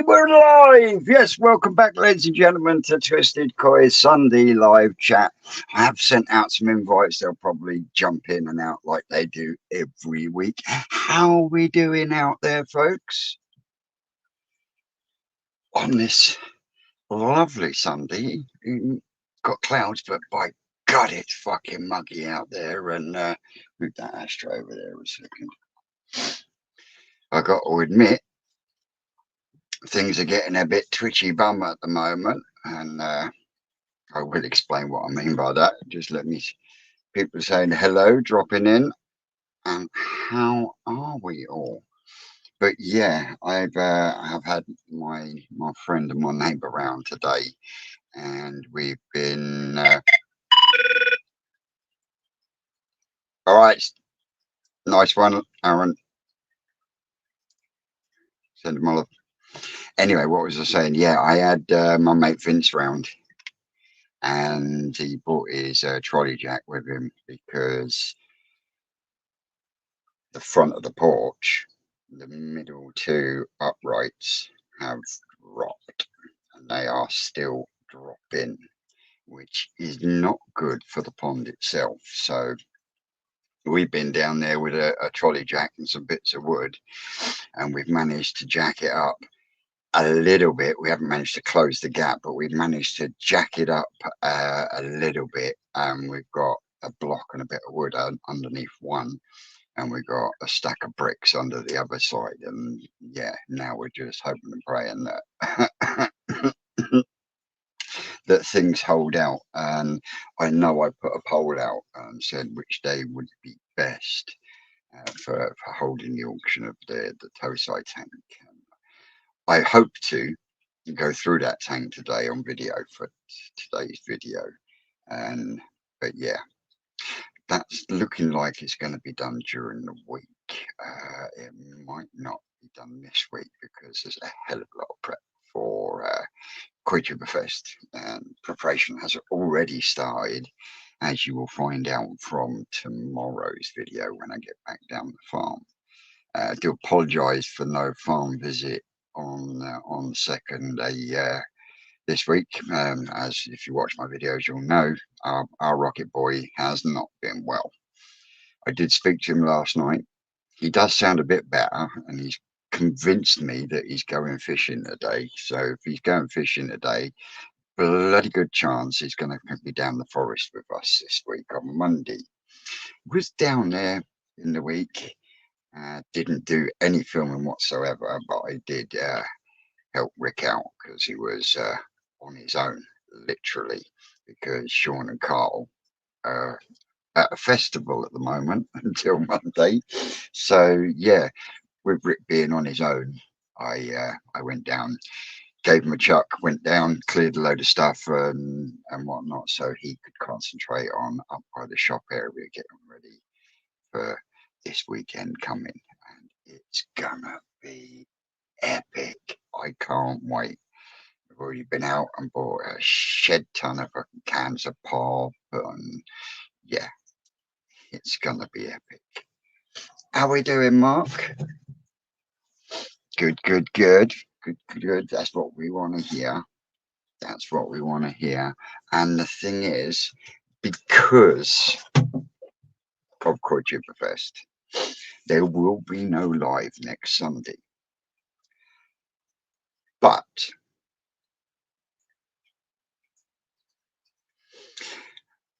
We're live. Yes, welcome back, ladies and gentlemen, to Twisted Coy's Sunday live chat. I have sent out some invites. They'll probably jump in and out like they do every week. How are we doing out there, folks? On this lovely Sunday, got clouds, but by God, it's fucking muggy out there. And move that ashtray over there a second. I got to admit, things are getting a bit twitchy bum at the moment, and I will explain what I mean by that. Just let me, people saying hello, dropping in, and how are we all? But yeah, have had my friend and my neighbour round today, and we've been all right. Nice one, Aaron. Send him all. Anyway, what was I saying? Yeah, I had my mate Vince round, and he brought his trolley jack with him because the front of the porch, the middle two uprights have dropped, and they are still dropping, which is not good for the pond itself. So we've been down there with a trolley jack and some bits of wood, and we've managed to jack it up a little bit. We haven't managed to close the gap, but we've managed to jack it up a little bit. We've got a block and a bit of wood underneath one, and we got a stack of bricks under the other side. And yeah, now we're just hoping and praying that that things hold out. And I know I put a poll out and said which day would be best for holding the auction of the tow side tank. And I hope to go through that tank today on video for today's video. And but yeah, that's looking like it's going to be done during the week. It might not be done this week because there's a hell of a lot of prep for Fest, and preparation has already started, as you will find out from tomorrow's video when I get back down the farm. I do apologise for no farm visit on the second day this week. As if you watch my videos, you'll know our rocket boy has not been well. I did speak to him last night. He does sound a bit better, and he's convinced me that he's going fishing today. So if he's going fishing today, bloody good chance he's going to be down the forest with us this week on Monday. Was down there in the week. Didn't do any filming whatsoever, but I did help Rick out because he was on his own, literally, because Sean and Carl are at a festival at the moment until Monday. So yeah, with Rick being on his own, I went down, gave him a chuck, went down, cleared a load of stuff and whatnot, so he could concentrate on up by the shop area, getting ready for this weekend coming, and it's gonna be epic. I can't wait. I've already been out and bought a shed ton of cans of pop, and yeah, it's gonna be epic. How we doing, Mark? Good, good, good, good, good. That's what we want to hear. That's what we want to hear. And the thing is, because of Fest, there will be no live next Sunday. But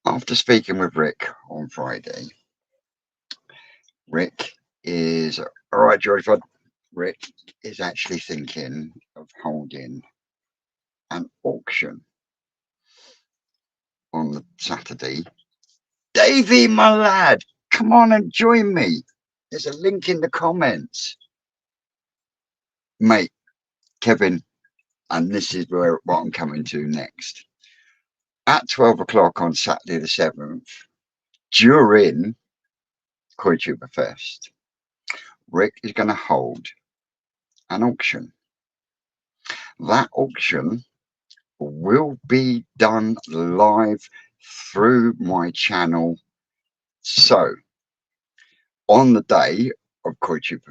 after speaking with Rick on Friday, Rick is all right, George. Rick is actually thinking of holding an auction on the Saturday. Davey, my lad, come on and join me. There's a link in the comments. Mate, Kevin, and this is what I'm coming to next. At 12 o'clock on Saturday the 7th, during Fest, Rick is going to hold an auction. That auction will be done live through my channel. So on the day of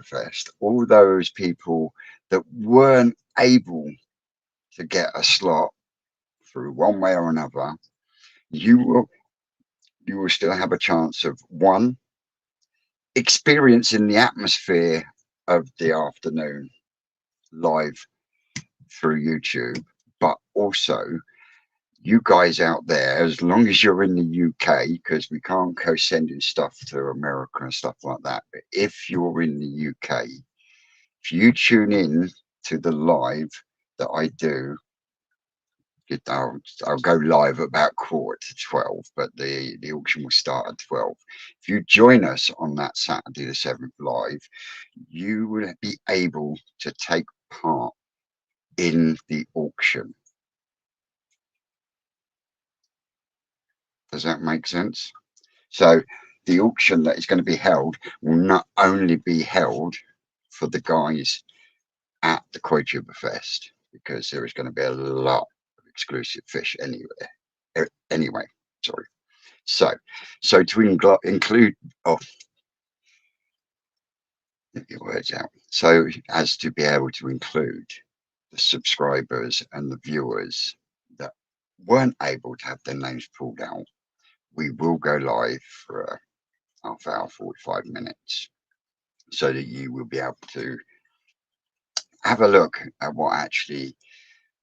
Fest, all those people that weren't able to get a slot through one way or another, you will still have a chance of, one, experiencing the atmosphere of the afternoon live through YouTube, but also you guys out there, as long as you're in the UK, because we can't go sending stuff to America and stuff like that, but if you're in the UK, if you tune in to the live that I do, I'll go live about 11:45, but the auction will start at 12. If you join us on that Saturday the 7th live, you will be able to take part in the auction. Does that make sense? So the auction that is going to be held will not only be held for the guys at the Quadruberfest, because there is going to be a lot of exclusive fish anyway, sorry. So to include, oh, get your words out. So as to be able to include the subscribers and the viewers that weren't able to have their names pulled out, we will go live for a half hour, 45 minutes, so that you will be able to have a look at what actually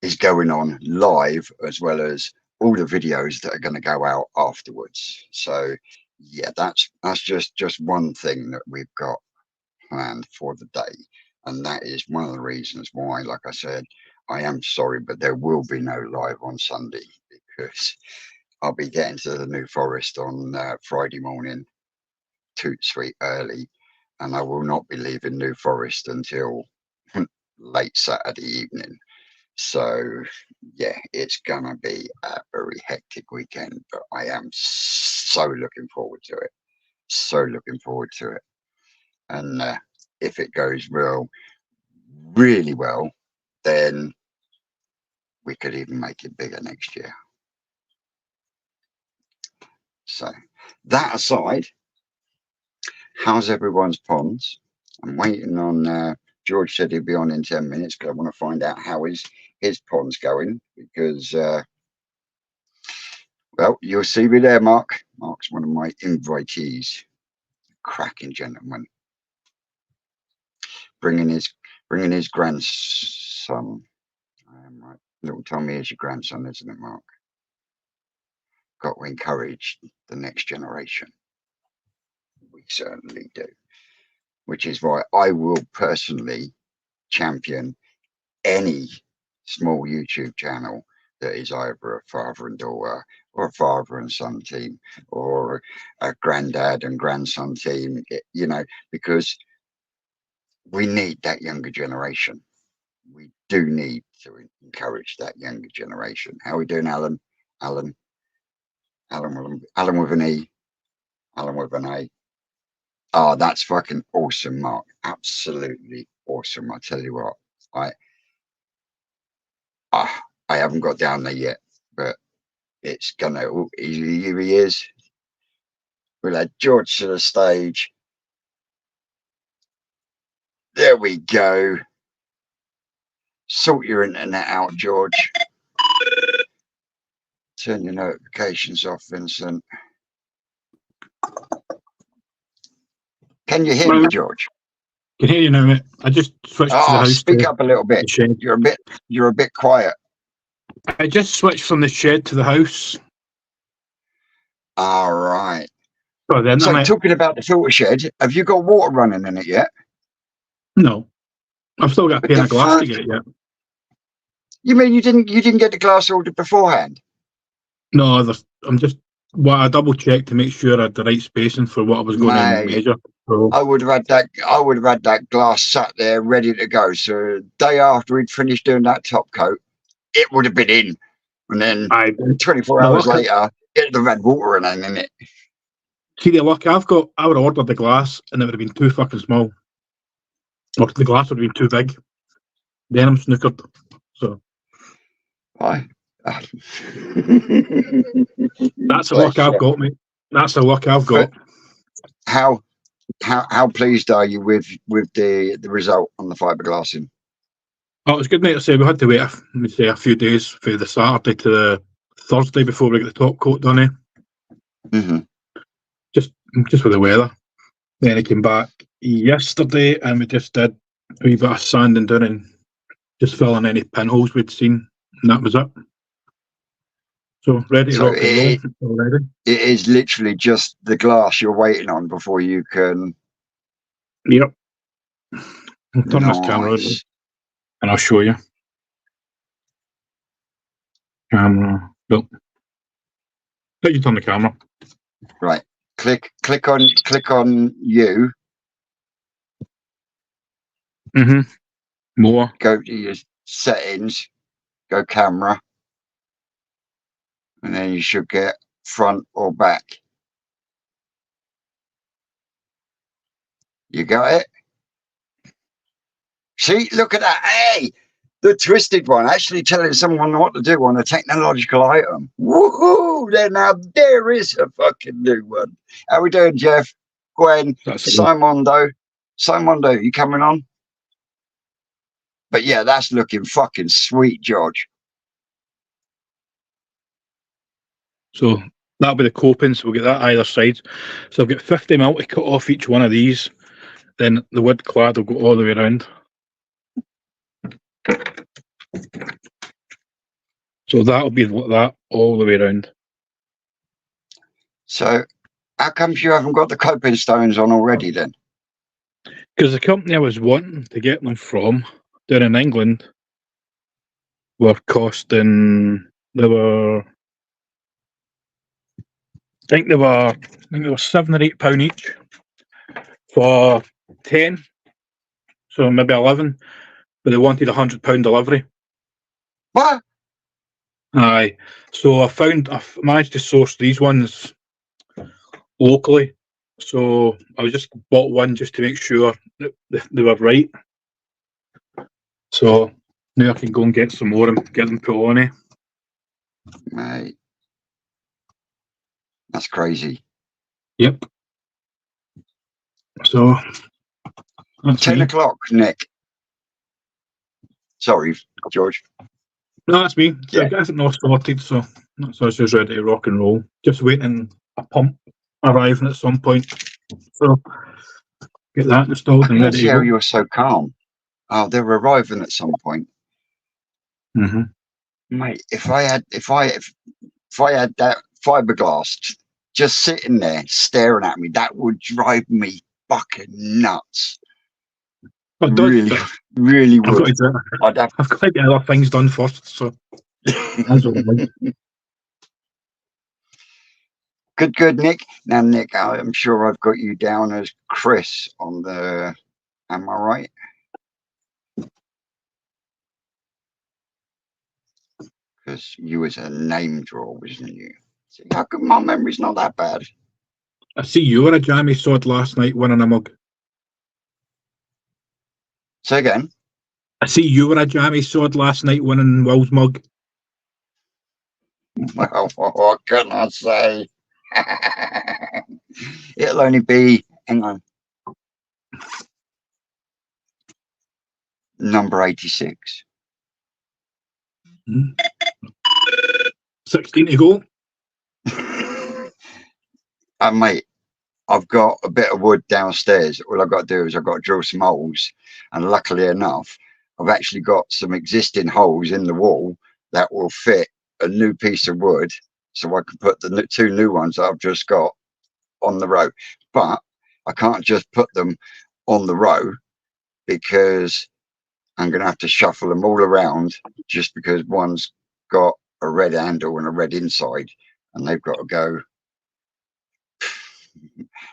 is going on live, as well as all the videos that are going to go out afterwards. So yeah, that's just one thing that we've got planned for the day, and that is one of the reasons why, like I said, I am sorry, but there will be no live on Sunday, because I'll be getting to the New Forest on Friday morning, toot sweet early, and I will not be leaving New Forest until late Saturday evening. So yeah, it's gonna be a very hectic weekend, but I am so looking forward to it. So looking forward to it. And if it goes really well, then we could even make it bigger next year. So that aside, how's everyone's ponds? I'm waiting on George said he'd be on in 10 minutes, because I want to find out how his pond's going, because well, you'll see me there, Mark. Mark's one of my invitees. Cracking gentleman. Bringing his grandson. Right. Little Tommy is your grandson, isn't it, Mark? Got to encourage the next generation. We certainly do. Which is why I will personally champion any small YouTube channel that is either a father and daughter, or a father and son team, or a granddad and grandson team, you know, because we need that younger generation. We do need to encourage that younger generation. How are we doing, Alan? Alan with an E. Alan with an A. Oh, that's fucking awesome, Mark. Absolutely awesome. I tell you what, I haven't got down there yet, but it's gonna. Oh, here he is. We'll add George to the stage. There we go. Sort your internet out, George. Turn your notifications off, Vincent. Can you hear me, George? I can hear you now, mate. I just switched to the house. Speak up a little bit. You're a bit quiet. I just switched from the shed to the house. All right. So talking about the filter shed, have you got water running in it yet? No, I've still got a pane of glass to get yet. You mean you didn't get the glass ordered beforehand? No, I double checked to make sure I had the right spacing for what I was going to measure. So I would have had that glass sat there ready to go. So the day after we'd finished doing that top coat, it would have been in. And then 24 hours later, it would have had water in it. See the luck I've got, I would have ordered the glass and it would have been too fucking small. Or the glass would have been too big. Then I'm snookered. So why? That's the luck I've got, mate. That's the luck I've got. How pleased are you with the result on the fiberglassing? Oh, it was good night to say. We had to wait a few days for the Saturday to the Thursday before we get the top coat done. Just with the weather. Then I came back yesterday and we just did a wee bit of sanding down and just filling any pinholes we'd seen, and that was it. So ready to So rock and roll already. It is literally just the glass you're waiting on before you can. Yep. I'll turn this camera on Nice. and I'll show you. Camera. Nope. Let you turn the camera. Right. Click on you. More. Go to your settings. Go camera. And then you should get front or back. You got it? See, look at that. Hey, the twisted one actually telling someone what to do on a technological item. Woohoo! There is a fucking new one. How we doing, Jeff? Gwen, Simondo, you coming on? But yeah, that's looking fucking sweet, George. So that'll be the coping, so we'll get that either side. So I've got 50 mil to cut off each one of these. Then the wood clad will go all the way around. So that'll be like that all the way around. So how comes you haven't got the coping stones on already then? Because the company I was wanting to get them from down in England were costing, I think they were £7 or £8 each for 10, so maybe 11, but they wanted £100 delivery. What? Aye, so I've managed to source these ones locally, so I just bought one just to make sure that they were right. So now I can go and get some more and get them put on. Mate, that's crazy. Yep. So that's 10 me. o'clock, Nick. Sorry, George. No, that's me. So Yeah. I guess it's not sorted, so it's just ready to rock and roll. Just waiting a pump arriving at some point. So get that installed and ready See to how go. you're so calm. Oh, they're arriving at some point. Mate, if I had that fiberglass just sitting there staring at me, that would drive me fucking nuts. Really would. I've got to get other things done first, so that's all right. Good, Nick. Now, Nick, I'm sure I've got you down as Chris on the. Am I right? Because you was a name drawer, wasn't you? See, how come my memory's not that bad? I see you were a jammy sod last night winning a mug. Say again. I see you were a jammy sod last night winning Will's mug. Well, what can I say? It'll only be, hang on, number 86. 16 to go. Mate, I've got a bit of wood downstairs. All I've got to do is I've got to drill some holes. And luckily enough, I've actually got some existing holes in the wall that will fit a new piece of wood. So I can put the two new ones that I've just got on the row. But I can't just put them on the row because I'm going to have to shuffle them all around just because one's got a red handle and a red inside and they've got to go.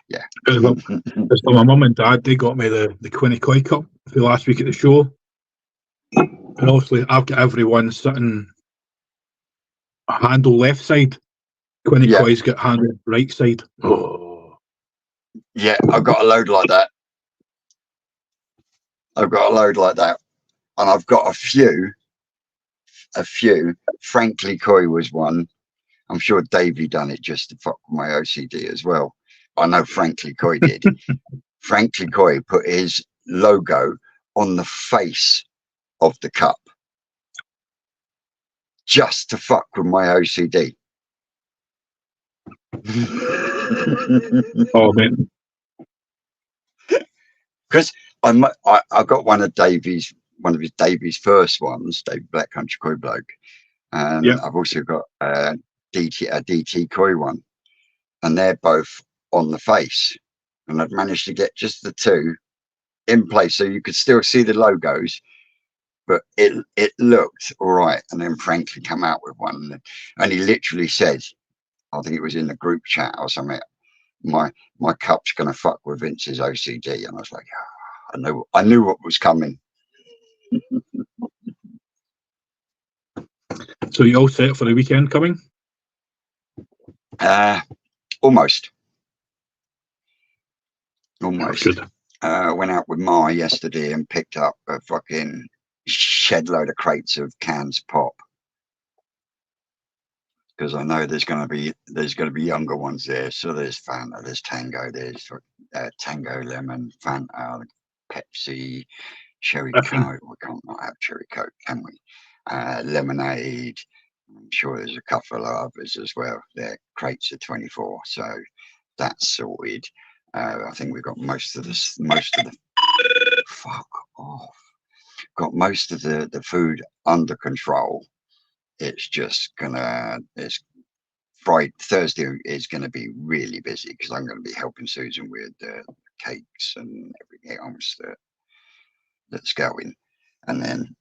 Yeah. So my mum and dad, they got me the Quinny Koi cup for last week at the show. And obviously I've got everyone sitting handle left side. Quinny Koi's got handle right side. Oh. Yeah, I've got a load like that. And I've got a few. Frankly Koi was one. I'm sure Davey done it just to fuck with my OCD as well. I know Frankly Koi did. Frankly Koi put his logo on the face of the cup just to fuck with my OCD. Oh, man. Because I got one of his Davy's first ones, Dave Black Country Koi bloke, and Yeah. I've also got a DT Koi one, and they're both on the face, and I've managed to get just the two in place so you could still see the logos, but it looked all right. And then Franklin come out with one, and he literally said, I think it was in the group chat or something, my cup's gonna fuck with Vince's OCD, and I was like, oh, I knew what was coming. So you all set for the weekend coming? Almost. That's good. Went out with Ma yesterday and picked up a fucking shed load of crates of cans pop, because I know there's gonna be younger ones there. So there's Fanta, there's Tango, there's Tango Lemon, Fanta, Pepsi, Cherry Coke. We can't not have Cherry Coke, can we? Lemonade. I'm sure there's a couple of others as well. Their crates are 24, so that's sorted. I think we've got most of the fuck off. Got most of the food under control. It's just it's Friday, Thursday is gonna be really busy because I'm gonna be helping Susan with the cakes and everything else that's going. And then,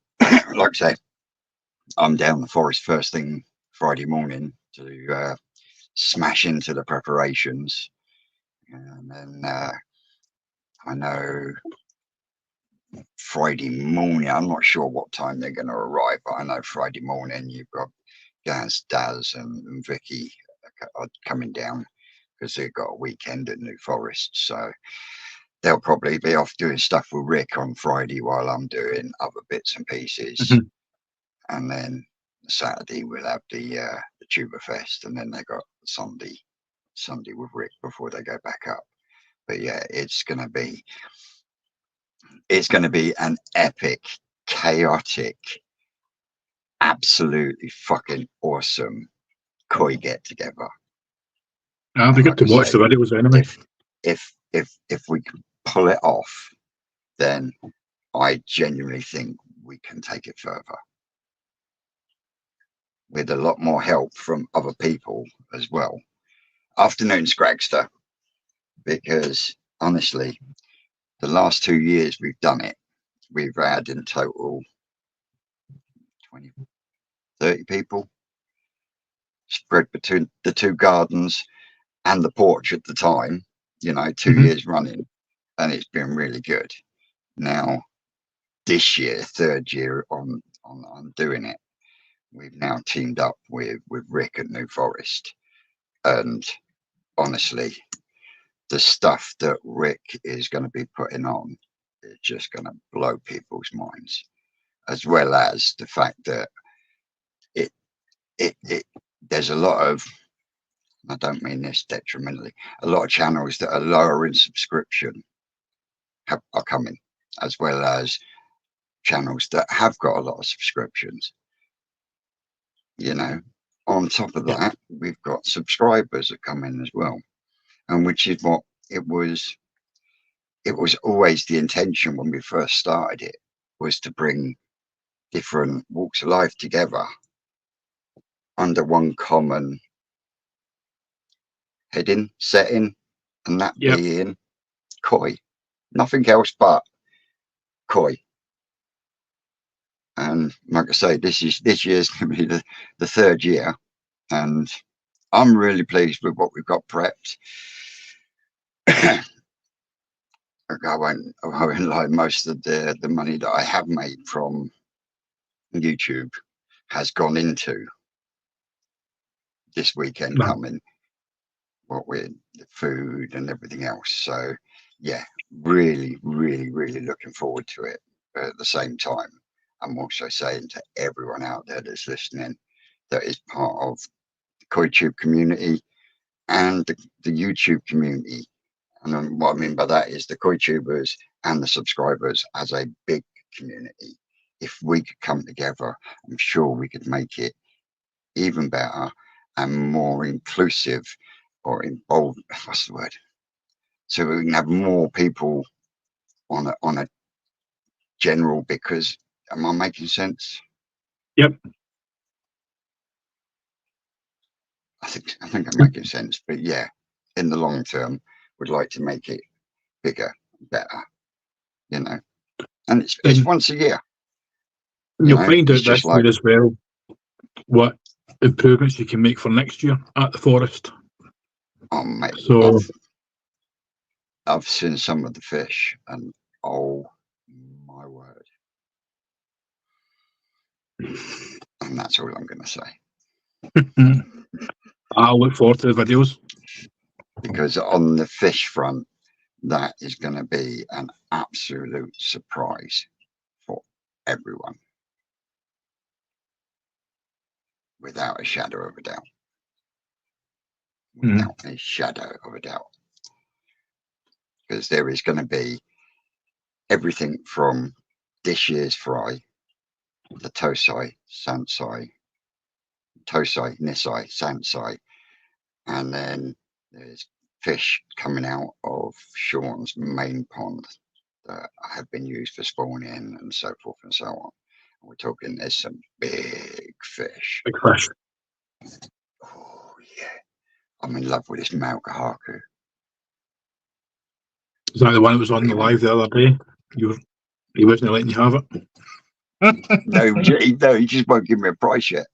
like I say, I'm down the forest first thing Friday morning to smash into the preparations, and then I know Friday morning. I'm not sure what time they're going to arrive, but I know Friday morning you've got Gaz, Daz, and Vicky are coming down because they've got a weekend at New Forest. So they'll probably be off doing stuff with Rick on Friday while I'm doing other bits and pieces. Mm-hmm. And then Saturday we'll have the Tuba Fest, and then they got Sunday with Rick before they go back up. But yeah, it's gonna be an epic, chaotic, absolutely fucking awesome koi get together. We get to watch the videos anyway. If we can pull it off, then I genuinely think we can take it further with a lot more help from other people as well. Afternoon Scragster, because honestly, the last 2 years we've done it, we've had in total 20, 30 people spread between the two gardens and the porch at the time, 2 years running, and it's been really good. Now, this year, third year on doing it, we've now teamed up with Rick at New Forest, and honestly, the stuff that Rick is going to be putting on is just going to blow people's minds, as well as the fact that there's a lot of, I don't mean this detrimentally, a lot of channels that are lower in subscription are coming, as well as channels that have got a lot of subscriptions. On top of that, we've got subscribers that come in as well, and which is what it was always the intention when we first started it, was to bring different walks of life together under one common heading, setting, and that being koi. Nothing else but koi. And like I say, this year's going to be the third year, and I'm really pleased with what we've got prepped. I won't lie, most of the money that I have made from YouTube has gone into this weekend coming, what with the food and everything else. So yeah, really, really, really looking forward to it. But at the same time, I'm also saying to everyone out there that's listening, that is part of the KoiTube community and the YouTube community. And what I mean by that is the KoiTubers and the subscribers as a big community. if we could come together, I'm sure we could make it even better and more inclusive or involved. What's the word? So we can have more people on a general, because am I making sense? Yep. I think I'm making sense. But yeah, in the long term, we'd like to make it bigger, better, you know. And it's Then once a year. you'll find It's out just this year like, as well what improvements you can make for next year at the forest. oh mate, So I've seen some of the fish, and oh my word. And that's all I'm going to say. I'll look forward to the videos. Because on the fish front, that is going to be an absolute surprise for everyone, without a shadow of a doubt. Without a shadow of a doubt. Because there is going to be everything from this year's fry, the tosai, sansai, tosai, nisai, sansai, and then there's fish coming out of Sean's main pond that have been used for spawning and so forth and so on. We're talking, there's some big fish. Big fish. Oh yeah, I'm in love with this Malkahaku. Is that the one that was on the live the other day? He wasn't letting you have it. No, he just won't give me a price yet.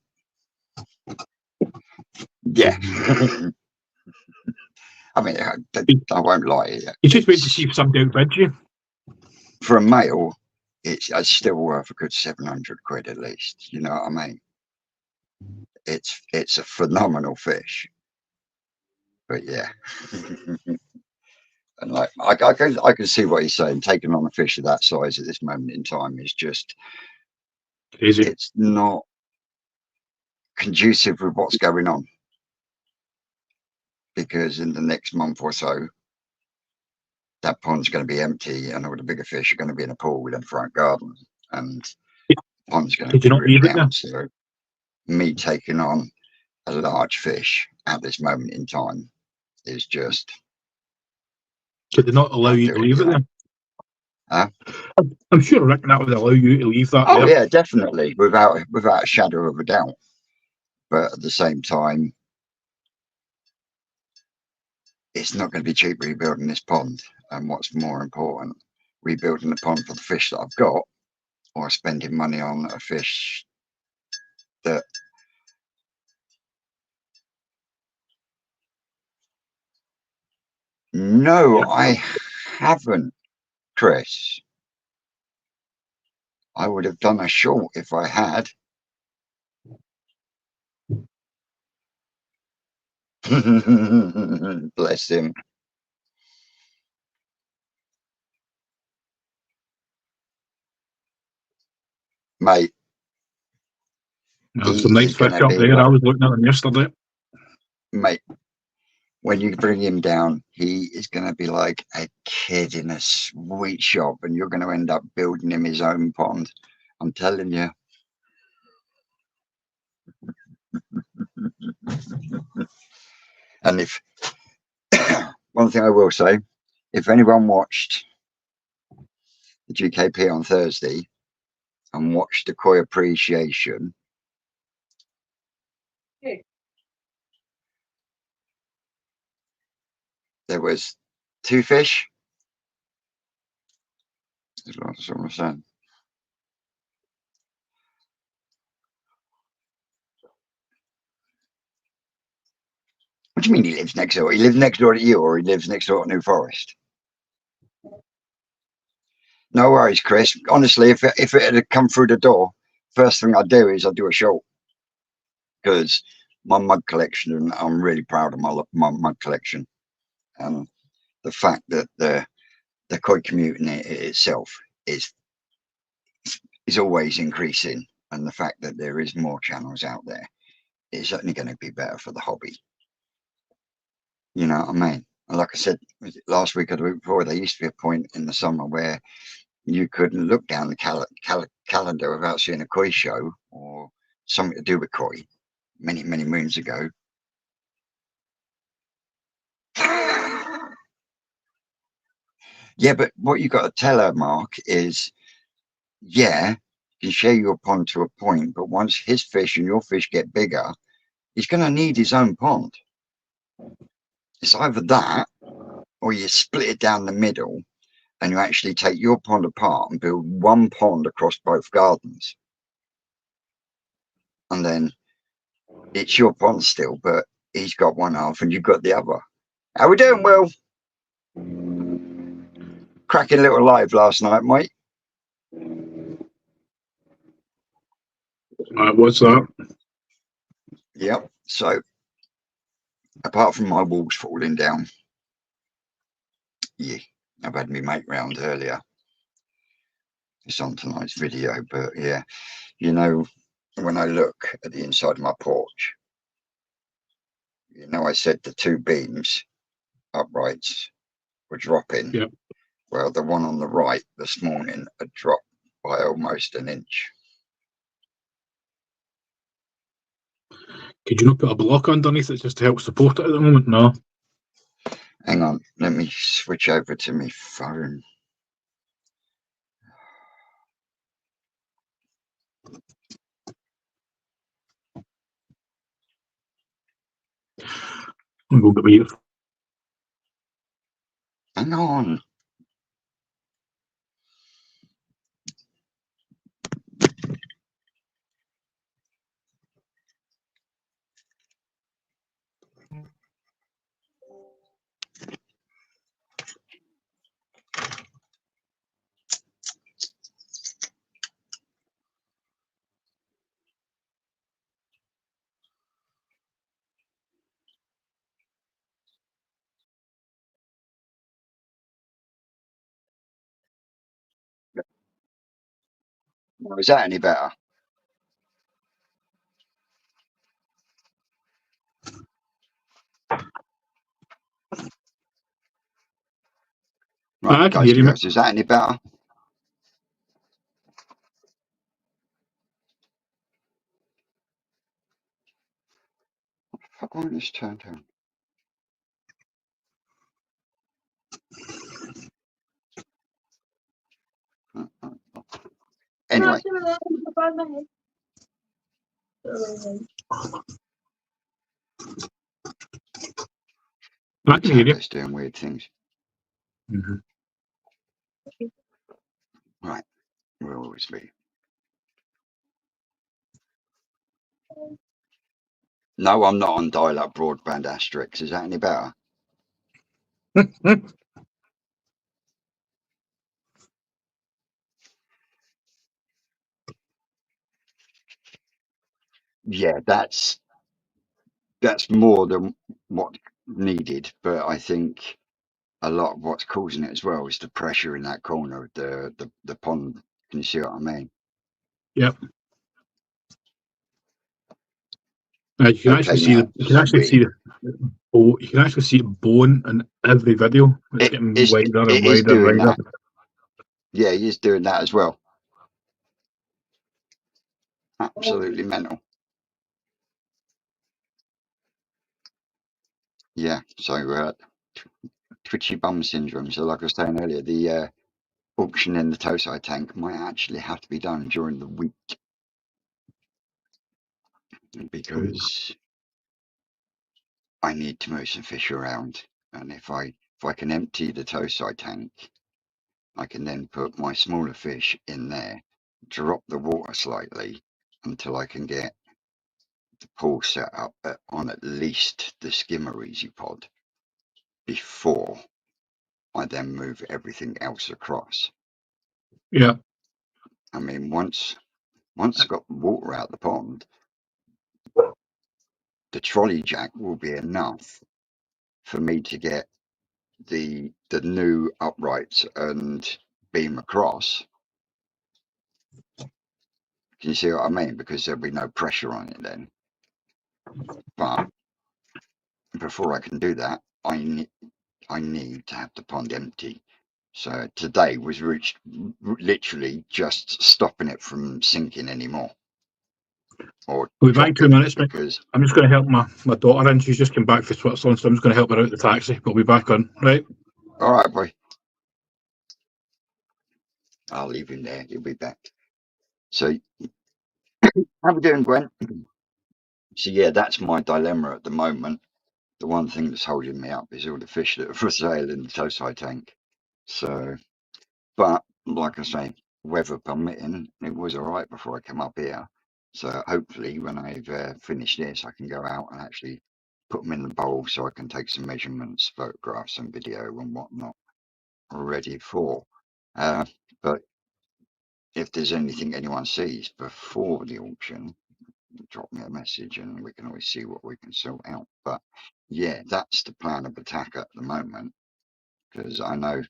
Yeah. I mean, I won't lie. You just wait to see if somebody outbids you. For a male, it's still worth a good 700 quid at least. You know what I mean? It's a phenomenal fish. But yeah. And like I can see what he's saying. Taking on a fish of that size at this moment in time is just Crazy. It's not conducive with what's going on, because in the next month or so, that pond's going to be empty, and all the bigger fish are going to be in a pool in the front garden, and the pond's going to Did you be not ripped leave it there? out. So me taking on a large fish at this moment in time is just. Did they not allow you to leave it there? Huh? I'm sure Rick that would allow you to leave that Oh there. yeah, definitely, without a shadow of a doubt. But at the same time, it's not going to be cheap rebuilding this pond. And what's more important, rebuilding the pond for the fish that I've got, or spending money on a fish that no, Yeah. I haven't, Chris. I would have done a short if I had. Bless him. Mate, Some he nice is going fish to up be there. like, I was looking at them yesterday. mate, when you bring him down, he is going to be like a kid in a sweet shop, and you're going to end up building him his own pond. I'm telling you. And if one thing I will say, if anyone watched the GKP on Thursday and watched the koi appreciation, there was 2 fish. That's what I'm saying. What do you mean he lives next door? He lives next door to you, or he lives next door to New Forest? No worries, Chris. Honestly, if it had come through the door, first thing I'd do is I'd do a short, because my mug collection, and I'm really proud of my mug collection, and the fact that the koi community itself is always increasing, and the fact that there is more channels out there is only going to be better for the hobby. You know what I mean? And like I said last week or the week before, there used to be a point in the summer where you couldn't look down the calendar without seeing a koi show or something to do with koi many moons ago. Yeah, but what you got to tell her, Mark, is yeah, you can share your pond to a point, but once his fish and your fish get bigger, he's going to need his own pond. It's either that or you split it down the middle and you actually take your pond apart and build one pond across both gardens. And then it's your pond still, but he's got one half and you've got the other. How we doing, Will? Cracking little live last night, mate. What's that? Yep. So, apart from my walls falling down, yeah, I've had my mate round earlier. It's on tonight's video, but yeah, you know, when I look at the inside of my porch, you know, I said the two beams uprights were dropping. Yep. Well, the one on the right this morning had dropped by almost an inch. Could you not put a block underneath it just to help support it at the moment? No. Hang on, let me switch over to my phone. We'll get you. Hang on. Now, is that any better? Right, I can guys hear and you. girls, is that any better? Fuck, why won't this turn down? Anyway. I can hear you. Tempest doing weird things. Mm-hmm. Right, we'll always be. No, I'm not on dial-up broadband asterisk. Is that any better? Yeah, that's more than what needed, but I think a lot of what's causing it as well is the pressure in that corner of the pond. Can you see what I mean? Yep. You can actually see the. You can actually see the. Oh, you can actually see it bone in every video. It's getting wider and it is wider and doing wider. that. Yeah, he is doing that as well. Absolutely mental. Yeah, so twitchy bum syndrome. So like I was saying earlier, the auction in the Tosai tank might actually have to be done during the week because I need to move some fish around. And if I can empty the Tosai tank, I can then put my smaller fish in there, drop the water slightly until I can get the pool set up on at least the skimmer easy pod before I then move everything else across. Yeah. I mean, once I've got the water out the pond, the trolley jack will be enough for me to get the new uprights and beam across. Can you see what I mean? Because there'll be no pressure on it then. But before I can do that, I need to have the pond empty So today was literally just stopping it from sinking anymore. Or We'll be back 2 minutes, mate. because I'm just going to help my daughter in. She's just come back for Switzerland, so I'm just going to help her out the taxi. We'll be back on, right? all right, boy. I'll leave him there. He'll be back. So how we doing, Gwen? So yeah, that's my dilemma at the moment. The one thing that's holding me up is all the fish that are for sale in the tow-side tank. So, but like I say, weather permitting, it was all right before I came up here. So hopefully when I've finished this, I can go out and actually put them in the bowl so I can take some measurements, photographs and video and whatnot ready for. But if there's anything anyone sees before the auction, drop me a message and we can always see what we can sort out. But yeah, that's the plan of attack at the moment, because I know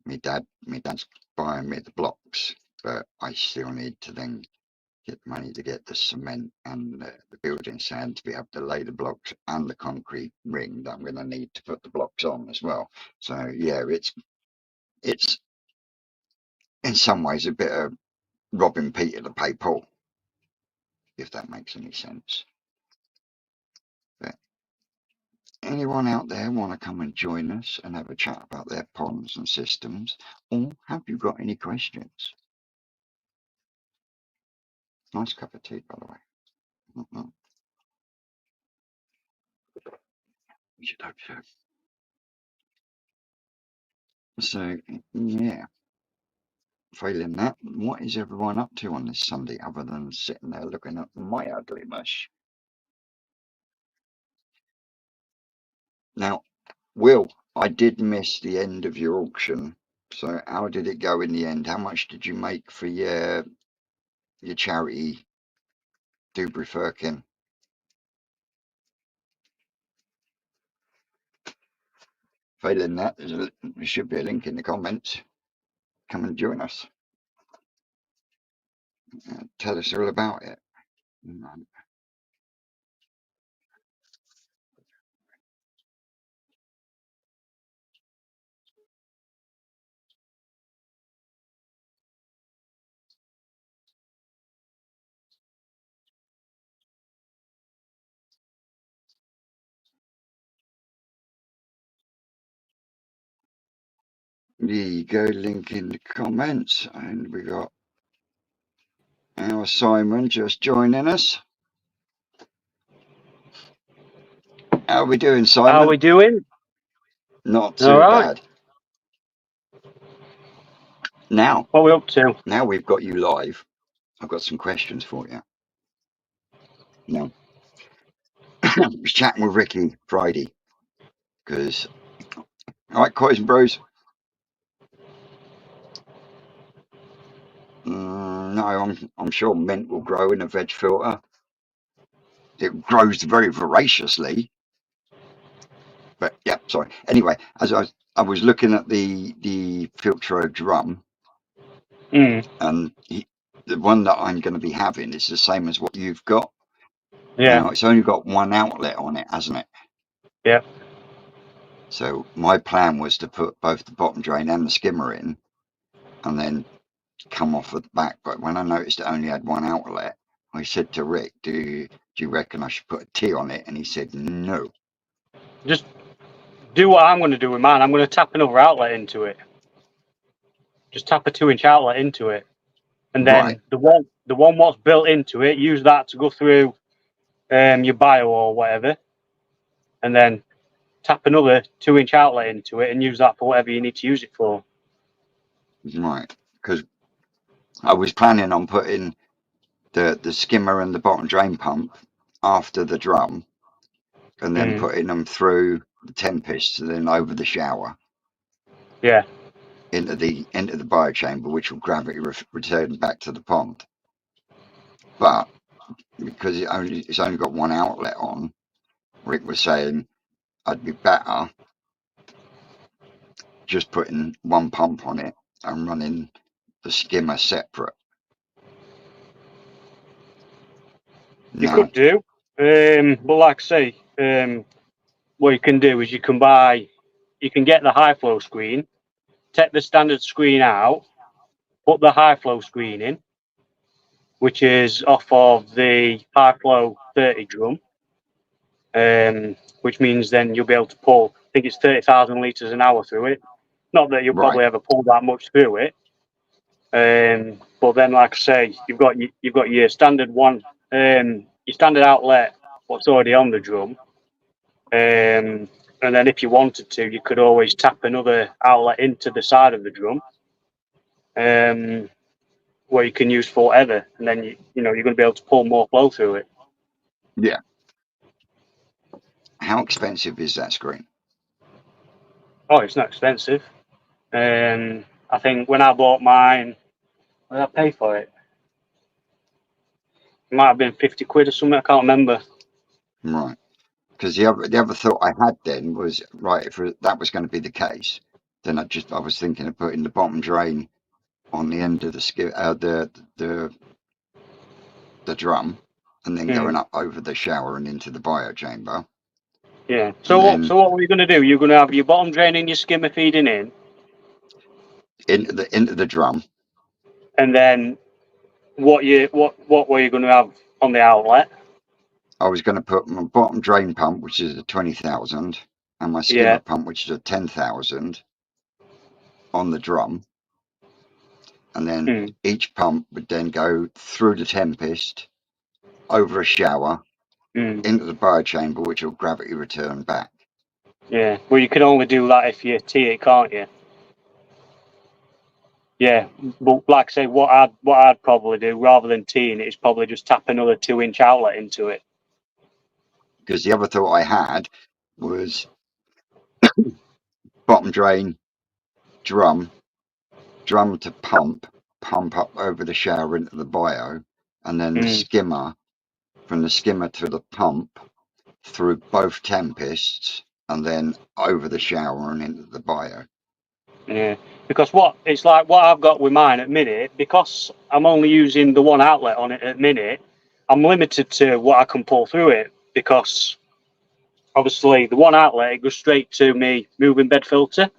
my dad's buying me the blocks, but I still need to then get money to get the cement and the building sand to be able to lay the blocks and the concrete ring that I'm going to need to put the blocks on as well. So yeah, it's in some ways a bit of robbing Peter to pay Paul, if that makes any sense. But anyone out there want to come and join us and have a chat about their ponds and systems, or have you got any questions? Nice cup of tea, by the way. You should hope so. So yeah, failing that, what is everyone up to on this Sunday other than sitting there looking at my ugly mush? Now, Will, I did miss the end of your auction. So how did it go in the end? How much did you make for your charity, Dewberry Firkin? Failing that, there should be a link in the comments. Come and join us. Tell us all about it. There you go, link in the comments. And we got our Simon just joining us. How are we doing, Simon? How are we doing? Not too bad. Now, what are we up to? Now we've got you live. I've got some questions for you. Now, I was chatting with Ricky Friday because, all right, Coys and Bros. No, I'm sure mint will grow in a veg filter. It grows very voraciously. But yeah, sorry. Anyway, as I was looking at the Filtro drum, and the one that I'm going to be having is the same as what you've got. Yeah. Now, it's only got one outlet on it, hasn't it? Yeah. So my plan was to put both the bottom drain and the skimmer in, and then come off at the back. But when I noticed it only had one outlet, I said to Rick, "Do you reckon I should put a T on it?" And he said, "No." Just do what I'm going to do with mine. I'm going to tap another outlet into it. Just tap a 2-inch outlet into it, and then Right. the one what's built into it, use that to go through your bio or whatever, and then tap another 2-inch outlet into it and use that for whatever you need to use it for. Right, because I was planning on putting the skimmer and the bottom drain pump after the drum, and then putting them through the Tempest and then over the shower. Yeah. Into the biochamber, which will gravity return back to the pond. But because it's only got one outlet on, Rick was saying I'd be better just putting one pump on it and running the skimmer separate. You could do, but like I say, what you can do is you can get the high flow screen take the standard screen out, put the high flow screen in, which is off of the high flow 30 drum, which means then you'll be able to pull, I think it's 30,000 litres an hour through it. Not that you'll probably ever pull that much through it. But then, like I say, you've got your standard one, your standard outlet, what's already on the drum. And then if you wanted to, you could always tap another outlet into the side of the drum, where you can use for whatever, and then you're going to be able to pull more flow through it. Yeah. How expensive is that screen? Oh, it's not expensive. I think when I bought mine, what did I pay for it? It might have been 50 quid or something. I can't remember. Right. Because the other thought I had then was, right, if that was going to be the case, then I was thinking of putting the bottom drain on the end of the drum, and then going up over the shower and into the bio chamber. Yeah. So what were you going to do? You're going to have your bottom drain and your skimmer feeding in into the drum, and then what were you going to have on the outlet? I was going to put my bottom drain pump, which is a 20,000, and my skimmer pump, which is a 10,000, on the drum, and then each pump would then go through the Tempest, over a shower, into the bio chamber, which will gravity return back. Yeah, well, you can only do that if you tee it, can't you? Yeah, but like I say, what I'd probably do rather than teeing it is probably just tap another 2-inch outlet into it. Because the other thought I had was bottom drain, drum to pump up over the shower into the bio, and then the skimmer, from the skimmer to the pump through both Tempests, and then over the shower and into the bio. Yeah, because what I've got with mine at minute, because I'm only using the one outlet on it at minute, I'm limited to what I can pull through it, because obviously the one outlet, it goes straight to me moving bed filter.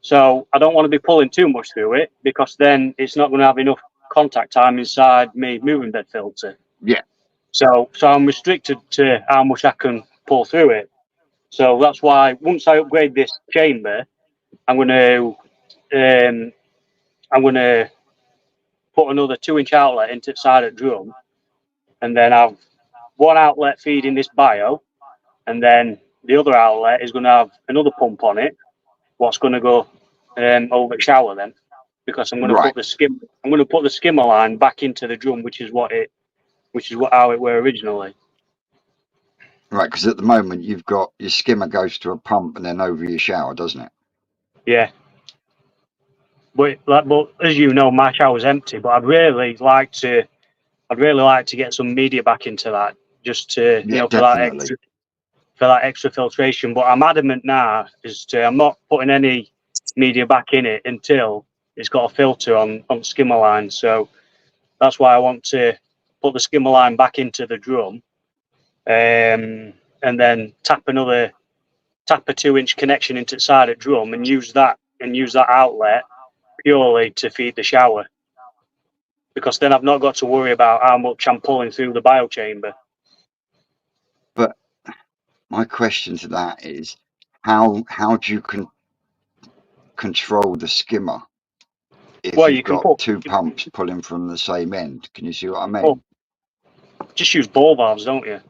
So I don't want to be pulling too much through it, because then it's not going to have enough contact time inside me moving bed filter. Yeah. So I'm restricted to how much I can pull through it. So that's why once I upgrade this chamber, I'm going to put another 2-inch outlet into the side of the drum, and then have one outlet feeding this bio, and then the other outlet is going to have another pump on it. What's going to go over the shower then, because I'm going to put the skimmer line back into the drum, which is how it were originally. Right, because at the moment you've got your skimmer goes to a pump and then over your shower, doesn't it? Yeah. But as you know, my shower's empty. But I'd really like to get some media back into that, just to for that extra filtration. But I'm adamant now I'm not putting any media back in it until it's got a filter on skimmer line. So that's why I want to put the skimmer line back into the drum, and then tap a 2-inch connection into the side of the drum, and use that outlet purely to feed the shower, because then I've not got to worry about how much I'm pulling through the bio chamber. But my question to that is, how do you control the skimmer if you've got two pumps pulling from the same end? Can you see what I mean? Well, just use ball valves, don't you?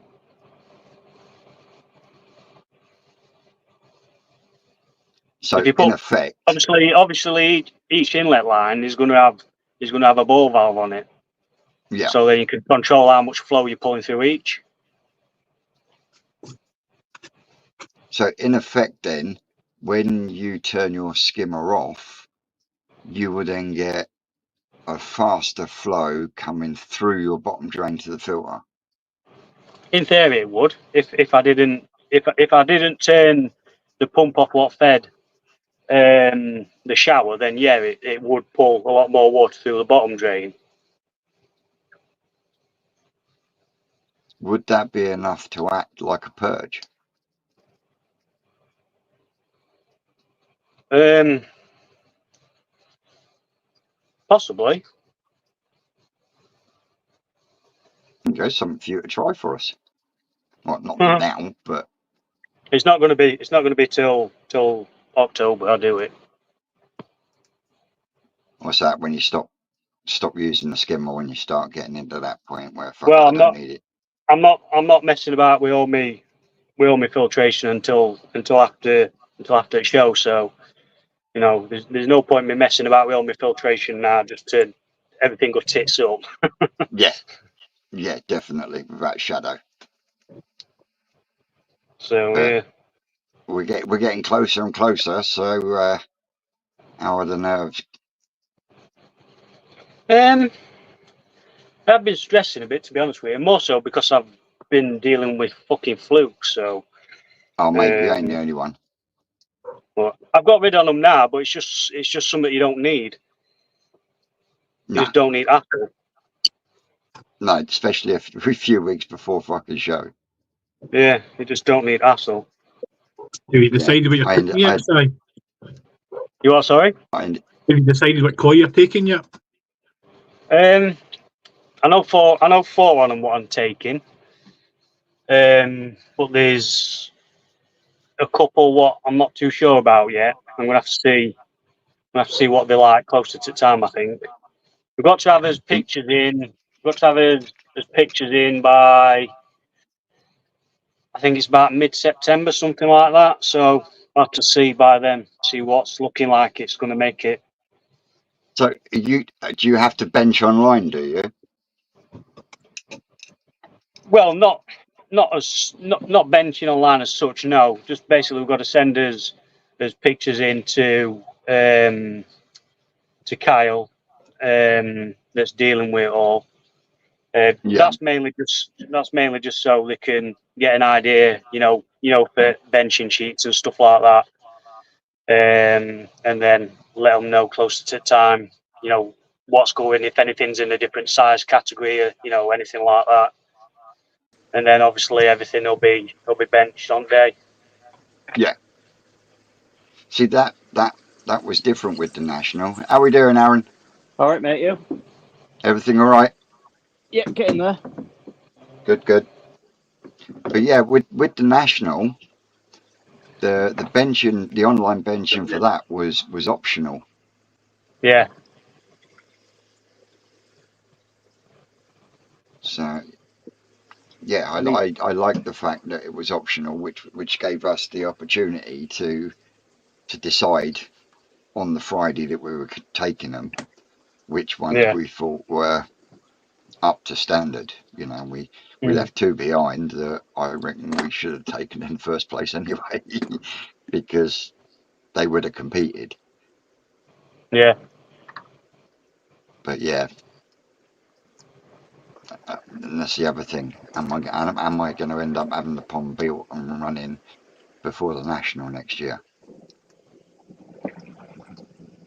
So in effect, obviously, each inlet line is going to have a ball valve on it. Yeah. So then you can control how much flow you're pulling through each. So in effect, then, when you turn your skimmer off, you would then get a faster flow coming through your bottom drain to the filter. In theory, it would. If I didn't turn the pump off what fed the shower, then yeah, it would pull a lot more water through the bottom drain. Would that be enough to act like a purge? Possibly. Okay, something for you to try for us. Well, not Mhm. now, but It's not going to be. It's not going to be till October. I'll do it. what's that? When you stop using the skimmer, when you start getting into that point where fuck it, Well, I don't need it. I'm not messing about with all my filtration until after the show. So you know, there's no point in me messing about with all my filtration now. Just to everything go tits up. Yeah, definitely, without shadow. So But yeah. we're getting closer and closer. So how are the nerves? I've been stressing a bit, to be honest with you. More so because I've been dealing with fucking flukes. So, Oh, mate, you ain't the only one. but I've got rid of them now. But it's just something you don't need. You No, just don't need Apple. no, especially a few weeks before fucking show. Yeah, you just don't need hassle. Have you decided what you're taking yet, Si? You are sorry? Have you decided what colour you're taking yet? I know four on them what I'm taking. But there's a couple what I'm not too sure about yet. I'm gonna have to see. I'm gonna have to see what they're like closer to time. I think we've got to have his pictures in. We've got to have his pictures in by. I think it's about mid-September, something like that. So I'll have to see by then, see what's looking like it's going to make it. So do you have to bench online? Do you? Well, not benching online as such. No, just basically we've got to send us pictures in to Kyle, that's dealing with it all. Yeah. That's mainly just so they can get an idea, for benching sheets and stuff like that. And then let them know closer to time, what's going, if anything's in a different size category, or, anything like that. And then obviously everything will be benched on day. Yeah. See that was different with the national. How we doing, Aaron? All right, mate. You? Everything all right? Yep, getting there. Good. But yeah, with the national, the benching, the online benching for that was optional. Yeah. So yeah, I like the fact that it was optional, which gave us the opportunity to decide on the Friday that we were taking them, which ones we thought were up to standard. We left two behind that I reckon we should have taken in the first place anyway, because they would have competed. Yeah. But yeah, and that's the other thing. Am I going to end up having the pond built and running before the national next year?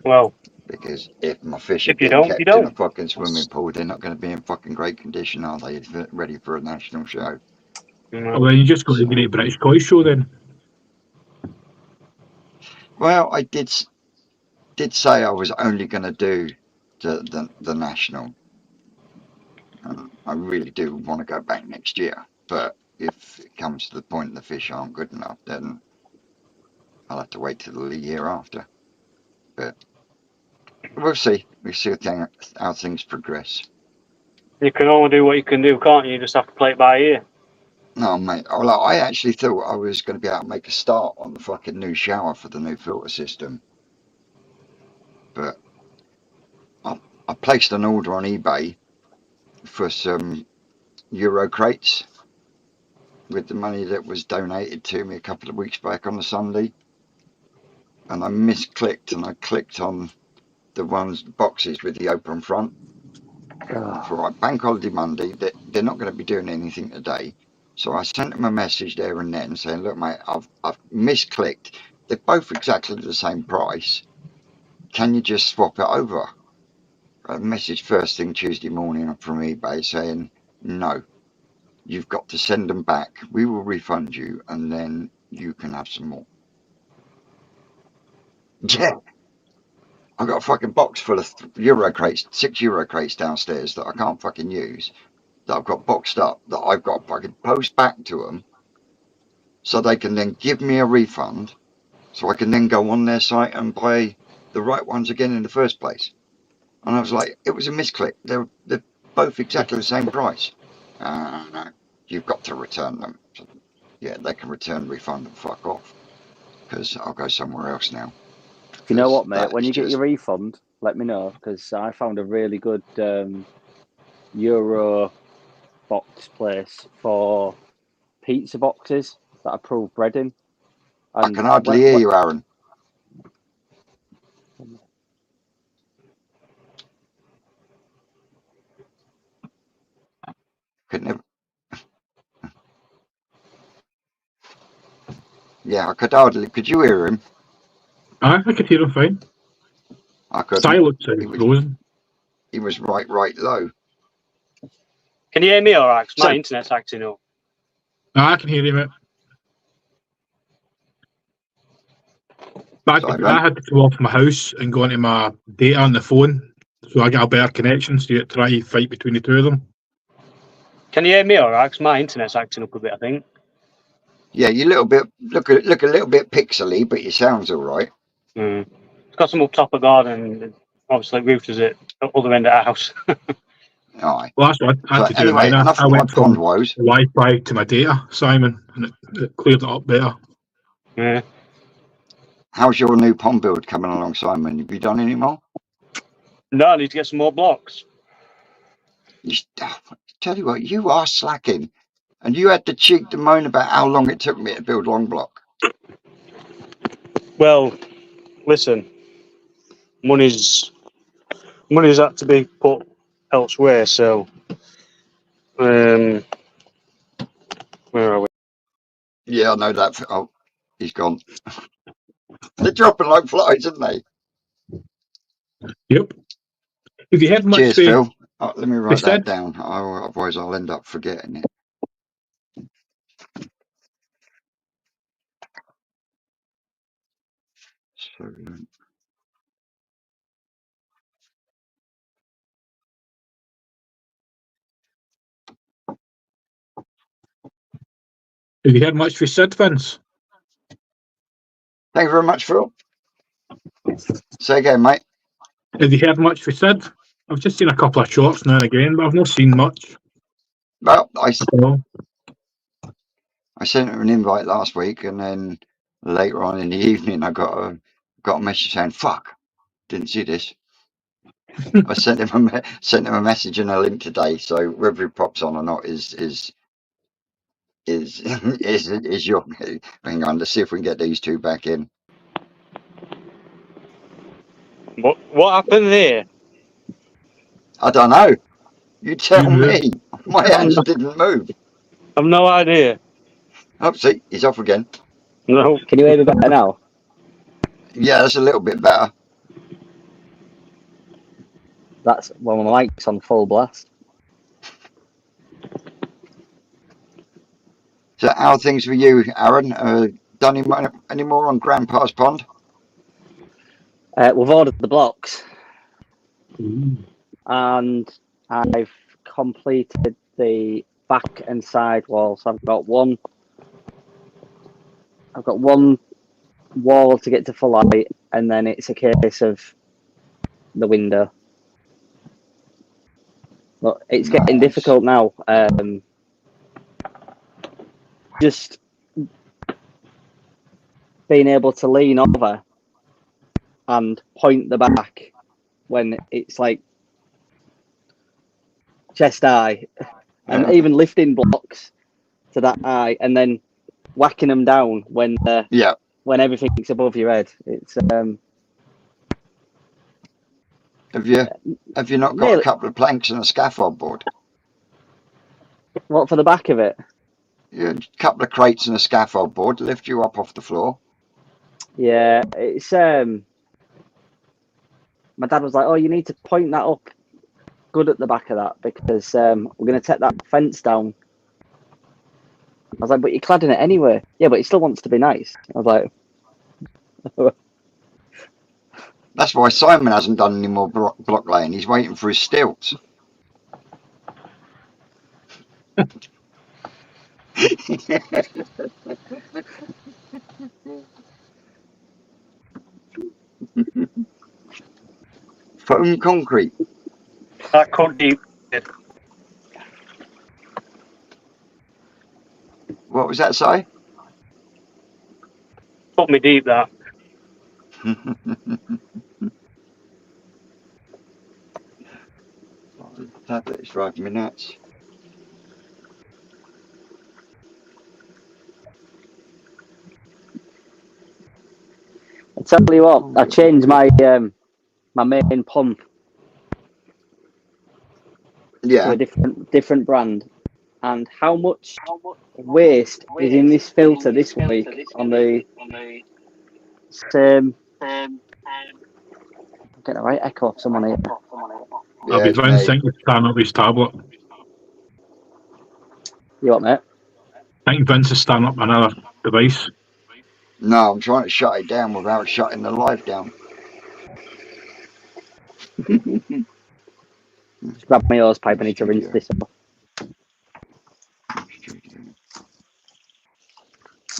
Well, Because if my fish are if you getting don't, you kept in a don't. fucking swimming pool, they're not going to be in fucking great condition, are they? Ready for a national show? Well, then you just go to the Great British Koi Show then. Well, I did say I was only going to do the national. I really do want to go back next year, but if it comes to the point the fish aren't good enough, then I'll have to wait till the year after. But we'll see. We'll see how things progress. You can only do what you can do, can't you? You just have to play it by ear. No, mate. Well, I actually thought I was going to be able to make a start on the fucking new shower for the new filter system, but I placed an order on eBay for some Euro crates with the money that was donated to me a couple of weeks back on the Sunday, and I misclicked and I clicked on the boxes with the open front. For right, Bank Holiday Monday, they're not going to be doing anything today. So I sent them a message there and then saying, look, mate, I've misclicked. They're both exactly the same price. Can you just swap it over? A message first thing Tuesday morning from eBay saying, no, you've got to send them back. We will refund you and then you can have some more. Yeah. I've got a fucking box full of Euro crates, 6 Euro crates downstairs that I can't fucking use, that I've got boxed up, that I've got to fucking post back to them so they can then give me a refund so I can then go on their site and buy the right ones again in the first place. And I was like, it was a misclick. They're both exactly the same price. No, you've got to return them. So, yeah, they can return, refund, and fuck off. Because I'll go somewhere else now. You know what, mate? When you get your refund, let me know, because I found a really good Euro box place for pizza boxes that I prove bread in. I can hardly hear you, Aaron. Could never. Yeah, I could hardly. Could you hear him? I could hear him fine. I couldn't. Silence sound frozen. He was right low. Can you hear me all right? 'Cause my internet's acting up. I can hear him. I had to come off my house and go into my data on the phone, so I got a better connection. So you try to fight between the two of them. Can you hear me all right? 'Cause my internet's acting up a bit, I think. Yeah, you look a little bit pixely, but your sound's all right. It's got some up top of garden. Obviously, routers at the other end of the house. Aye. Well, that's what I had to do. Anyway, enough of my pond woes. Wi-Fi to my data, Simon, and it cleared it up better. Yeah. How's your new pond build coming along, Simon? Have you done any more? No, I need to get some more blocks. Tell you what, you are slacking. And you had the cheek to moan about how long it took me to build long block. Well, listen, money's had to be put elsewhere. So, where are we? Yeah, I know that. Oh, he's gone. They're dropping like flies, aren't they? Yep. Have you had much? Cheers, Phil. Oh, let me write that down. Otherwise, I'll end up forgetting it. So, have you heard much for Sid, Vince? Thank you very much, Phil. Say again, mate. Have you heard much for Sid? I've just seen a couple of shorts now and again, but I've not seen much. Well, I sent him an invite last week, and then later on in the evening, I got a message saying, "Fuck, didn't see this." I sent him a message and a link today, so whether he pops on or not is your. Hang on, let's see if we can get these two back in. What happened there? I don't know. You tell me. My hands didn't move. I've no idea. Oh, see, he's off again. No. Can you hear me better now? Yeah, that's a little bit better. That's when my mic's on full blast. So, how are things with you, Aaron? Done any more on Grandpa's Pond? We've ordered the blocks, and I've completed the back and side walls. I've got one wall to get to full height, and then it's a case of the window. But it's getting difficult now. Just being able to lean over and point the back when it's like chest high, and even lifting blocks to that high, and then whacking them down when everything's above your head. It's Have you not got a couple of planks and a scaffold board? What for the back of it? Yeah, a couple of crates and a scaffold board to lift you up off the floor. Yeah, it's my dad was like, "Oh, you need to point that up good at the back of that, because we're going to take that fence down." I was like, "But you're cladding it anyway." "Yeah, but he still wants to be nice." I was like, That's why Simon hasn't done any more block laying. He's waiting for his stilts. Foam concrete. That cut deep. What was that, Si? Cut me deep, that. Tablet is driving me nuts. I tell you what, I changed my my main pump to a different brand, and how much waste is in this filter this week on the same. Get the right echo off someone here. I'll be Vincent to stand up his tablet. You what, mate? I think Vince is standing up another device. No, I'm trying to shut it down without shutting the live down. Just grab my hose pipe. I need to rinse this off.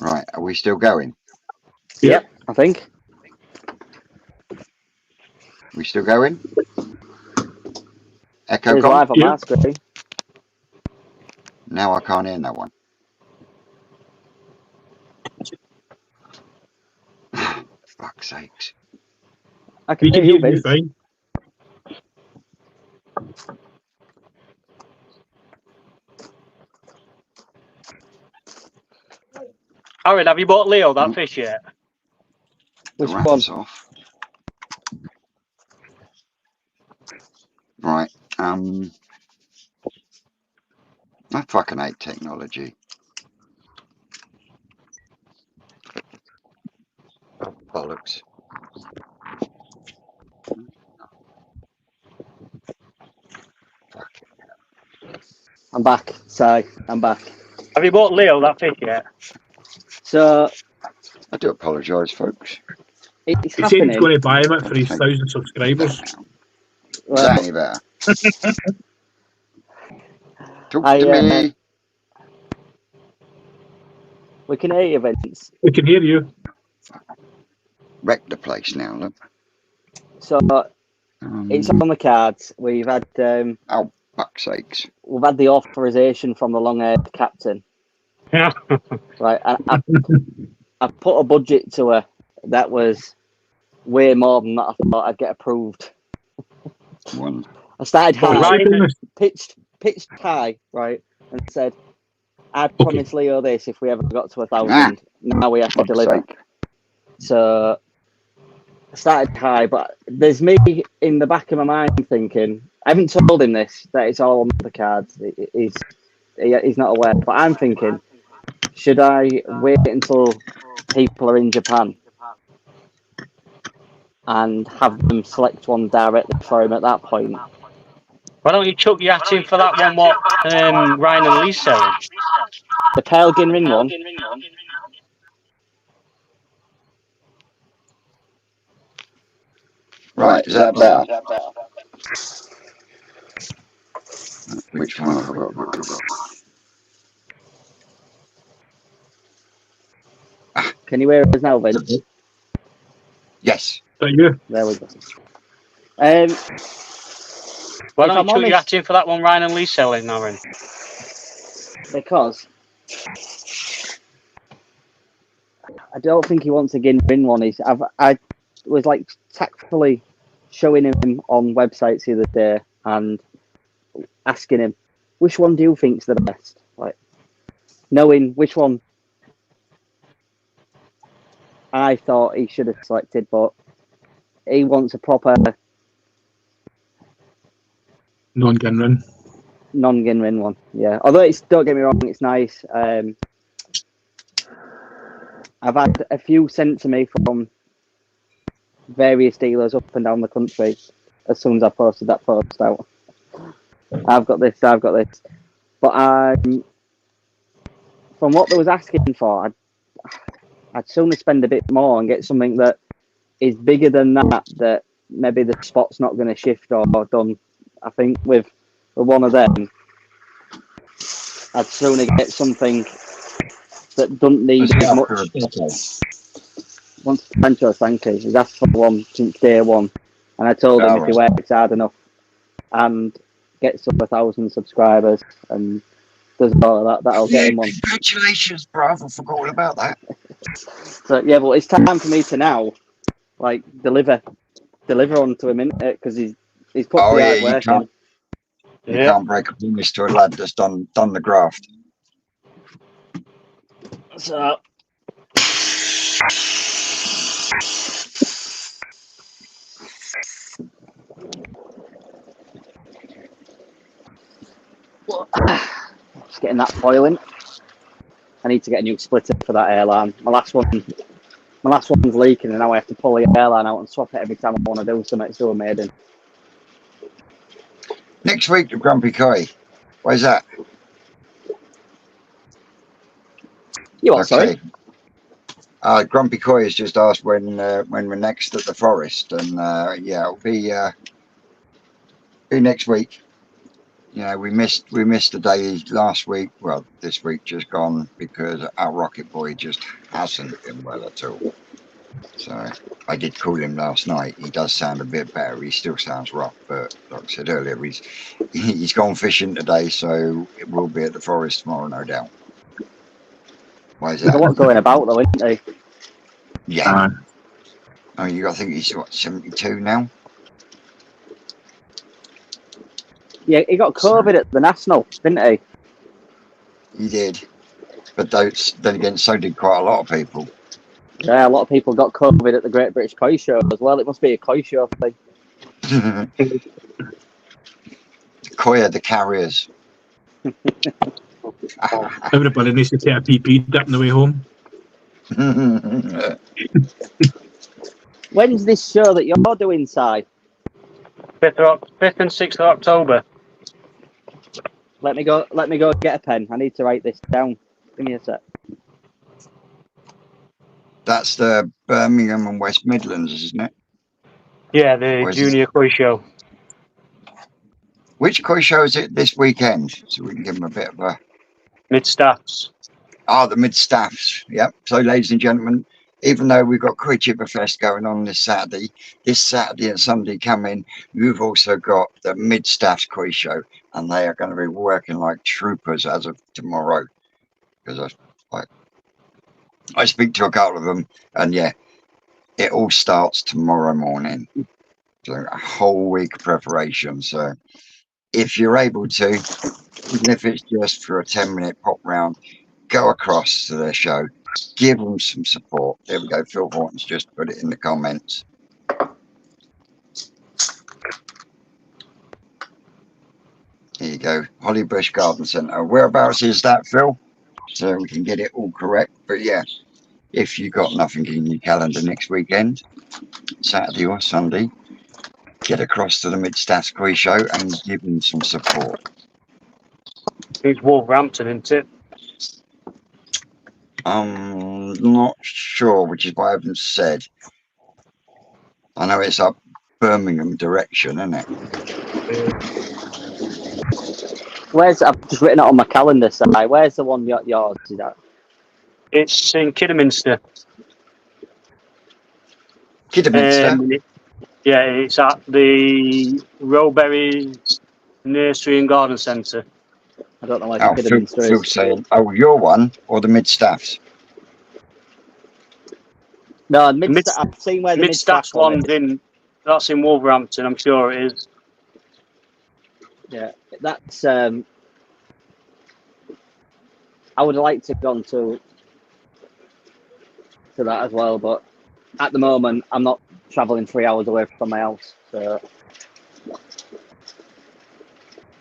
Right, are we still going? Yep, I think. We still going? Echo It's gone? live on my screen. Now I can't hear that one. Fuck's sakes. I can hear you, Vince. Fine. Aaron, have you bought Leo that fish yet? Which The one? wrap's off. Right. I fucking hate technology. Oh, bollocks. I'm back. Sorry, I'm back. Have you bought Leo that fish yet? So I do apologise, folks. it's He said happening. he's going to buy him it for his 1,000 subscribers. Is Well, that any better? Talk to me. we can hear you, Vince. We can hear you. Wreck the place now, look. So it's on the cards. We've had oh, fuck's sakes. we've had the authorization from the long-haired captain. Yeah. Right, I put a budget to her that was way more than that I thought I'd get approved. One. I started high, Right. pitched high, right, and said, I'd promise Leo this if we ever got to 1,000. Now we have to deliver. Sake. So I started high, but there's me in the back of my mind thinking, I haven't told him this, that it's all on the cards. He's not aware, but I'm thinking, should I wait until people are in Japan and have them select one directly for him at that point? Why don't you chuck your hat in for that one what Ryan and Lee selling? The Pelgin ring one. Right, is that better? Which one have I got? Can you hear us now, Vince? Yes. Is that you? There we go. Why don't you I'm chuck your honest- hat in for that one Ryan and Lee selling, Aaron? Because I don't think he wants to win one. I was like tactfully showing him on websites the other day and asking him, which one do you think's the best? Like, knowing which one I thought he should have selected, but he wants a proper Non-Ginrin. non-Ginrin one. Yeah, although don't get me wrong, it's nice. I've had a few sent to me from various dealers up and down the country as soon as I posted that post out. I've got this. But from what they was asking for, I'd sooner spend a bit more and get something that is bigger than that maybe the spot's not going to shift or done. I think with one of them, I'd sooner get something that doesn't need as much. Once Pancho, thank you. He's asked for one since day one, and I told him if he works hard enough and gets up 1,000 subscribers and does all of that, that'll get him one. Congratulations, bruv! I forgot all about that. So yeah, but it's time for me to now, like deliver onto him, innit? Because he's put the hard work in. You can't break a promise to a lad that's done the graft. So. Just getting that foil in. I need to get a new splitter for that airline. My last one's leaking, and now I have to pull the airline out and swap it every time I want to do something. It's so amazing. Next week, the Grumpy Koi. Where's that? You what, sorry? Grumpy Koi has just asked when we're next at the forest, and yeah, it'll be next week. You know, we missed a day last week. Well, this week just gone because our Rocket Boy just hasn't been well at all. So I did call him last night. He does sound a bit better. He still sounds rough, but like I said earlier, he's gone fishing today, so it will be at the forest tomorrow, no doubt. Why is that? There's a lot going about, though, isn't there? Yeah. I think he's what, 72 now. Yeah, he got COVID at the National, didn't he? He did, but then again, so did quite a lot of people. Yeah, a lot of people got COVID at the Great British Koi Show as well. It must be a koi show thing. The koi are the carriers. Everybody needs to take a PP dip on the way home. When's this show that you're doing, Si? 5th and 6th of October. Let me go get a pen. I need to write this down. Give me a sec. That's the Birmingham and West Midlands, isn't it? Yeah, the junior koi show. Which koi show is it this weekend? So we can give them a bit of a... Mid-staffs. The mid-staffs. Yep. So, ladies and gentlemen, even though we've got Koi Chipper Fest going on this Saturday and Sunday coming, we've also got the mid-staffs koi show, and they are going to be working like troopers as of tomorrow. Because I speak to a couple of them, and yeah, it all starts tomorrow morning. So a whole week of preparation. So if you're able to, even if it's just for a 10-minute pop round, go across to their show, give them some support. There we go. Phil Horton's just put it in the comments. There you go. Hollybush Garden Centre. Whereabouts is that, Phil? So we can get it all correct. But yeah, if you've got nothing in your calendar next weekend, Saturday or Sunday, get across to the Mid-Staffs Koi Show and give them some support. It's Wolverhampton, isn't it? I'm not sure, which is why I haven't said. I know it's up Birmingham direction, isn't it? I've just written it on my calendar, Si. Where's the one yours is at? It's in Kidderminster. Kidderminster? Yeah, it's at the Rowberry Nursery and Garden Centre. I don't know where the Kidderminster Phil is. saying, your one or the Mid-Staffs? No, I've seen where the Mid-Staffs one's in. That's in Wolverhampton, I'm sure it is. Yeah, that's. I would have liked to have gone to that as well, but at the moment I'm not travelling 3 hours away from my house. So,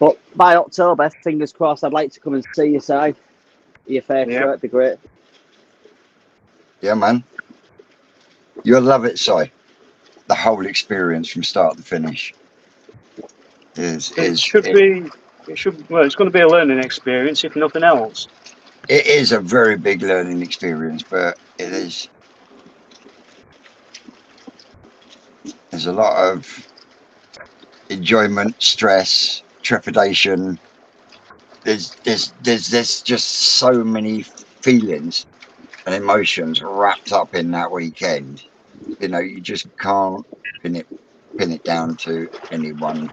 but by October, fingers crossed, I'd like to come and see you, Si. Your fair show, it'd be great. Yeah, man. You'll love it, Si. The whole experience from start to finish. It's going to be a learning experience, if nothing else. It is a very big learning experience, but it is. There's a lot of enjoyment, stress, trepidation. There's just so many feelings and emotions wrapped up in that weekend. You know, you just can't pin it down to any one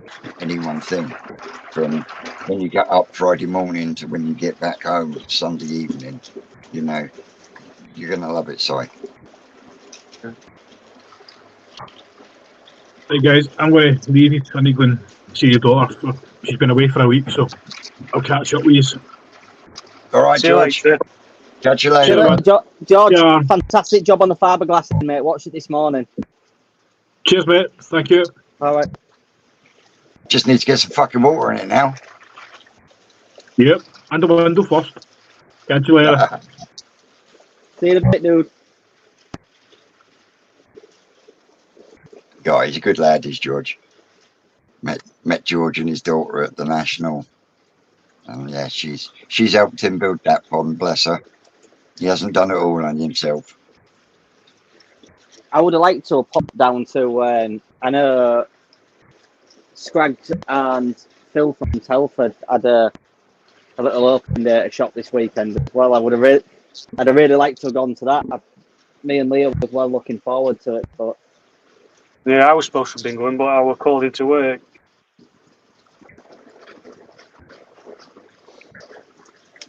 thing. From when you get up Friday morning to when you get back home Sunday evening, you know, you're gonna love it, Si. Hey guys, I'm going to leave you. I need to go and see your daughter. She's been away for a week, so I'll catch up with you. All right, See you George. later. Catch you later. George, Yeah. fantastic job on the fiberglass, mate. Watched it this morning. Cheers, mate. Thank you. All right. Just need to get some fucking water in it now. Yep. And the window first. Catch you later. See you in a bit, dude. Yeah, he's a good lad, is George. Met George and his daughter at the National. And yeah, she's helped him build that pond, bless her. He hasn't done it all on himself. I would have liked to have popped down to, I know Scraggs and Phil from Telford had a little open day at a shop this weekend as well. I'd have really liked to have gone to that. Me and Leo was well looking forward to it, but Yeah, I was supposed to be going, but I was called into work.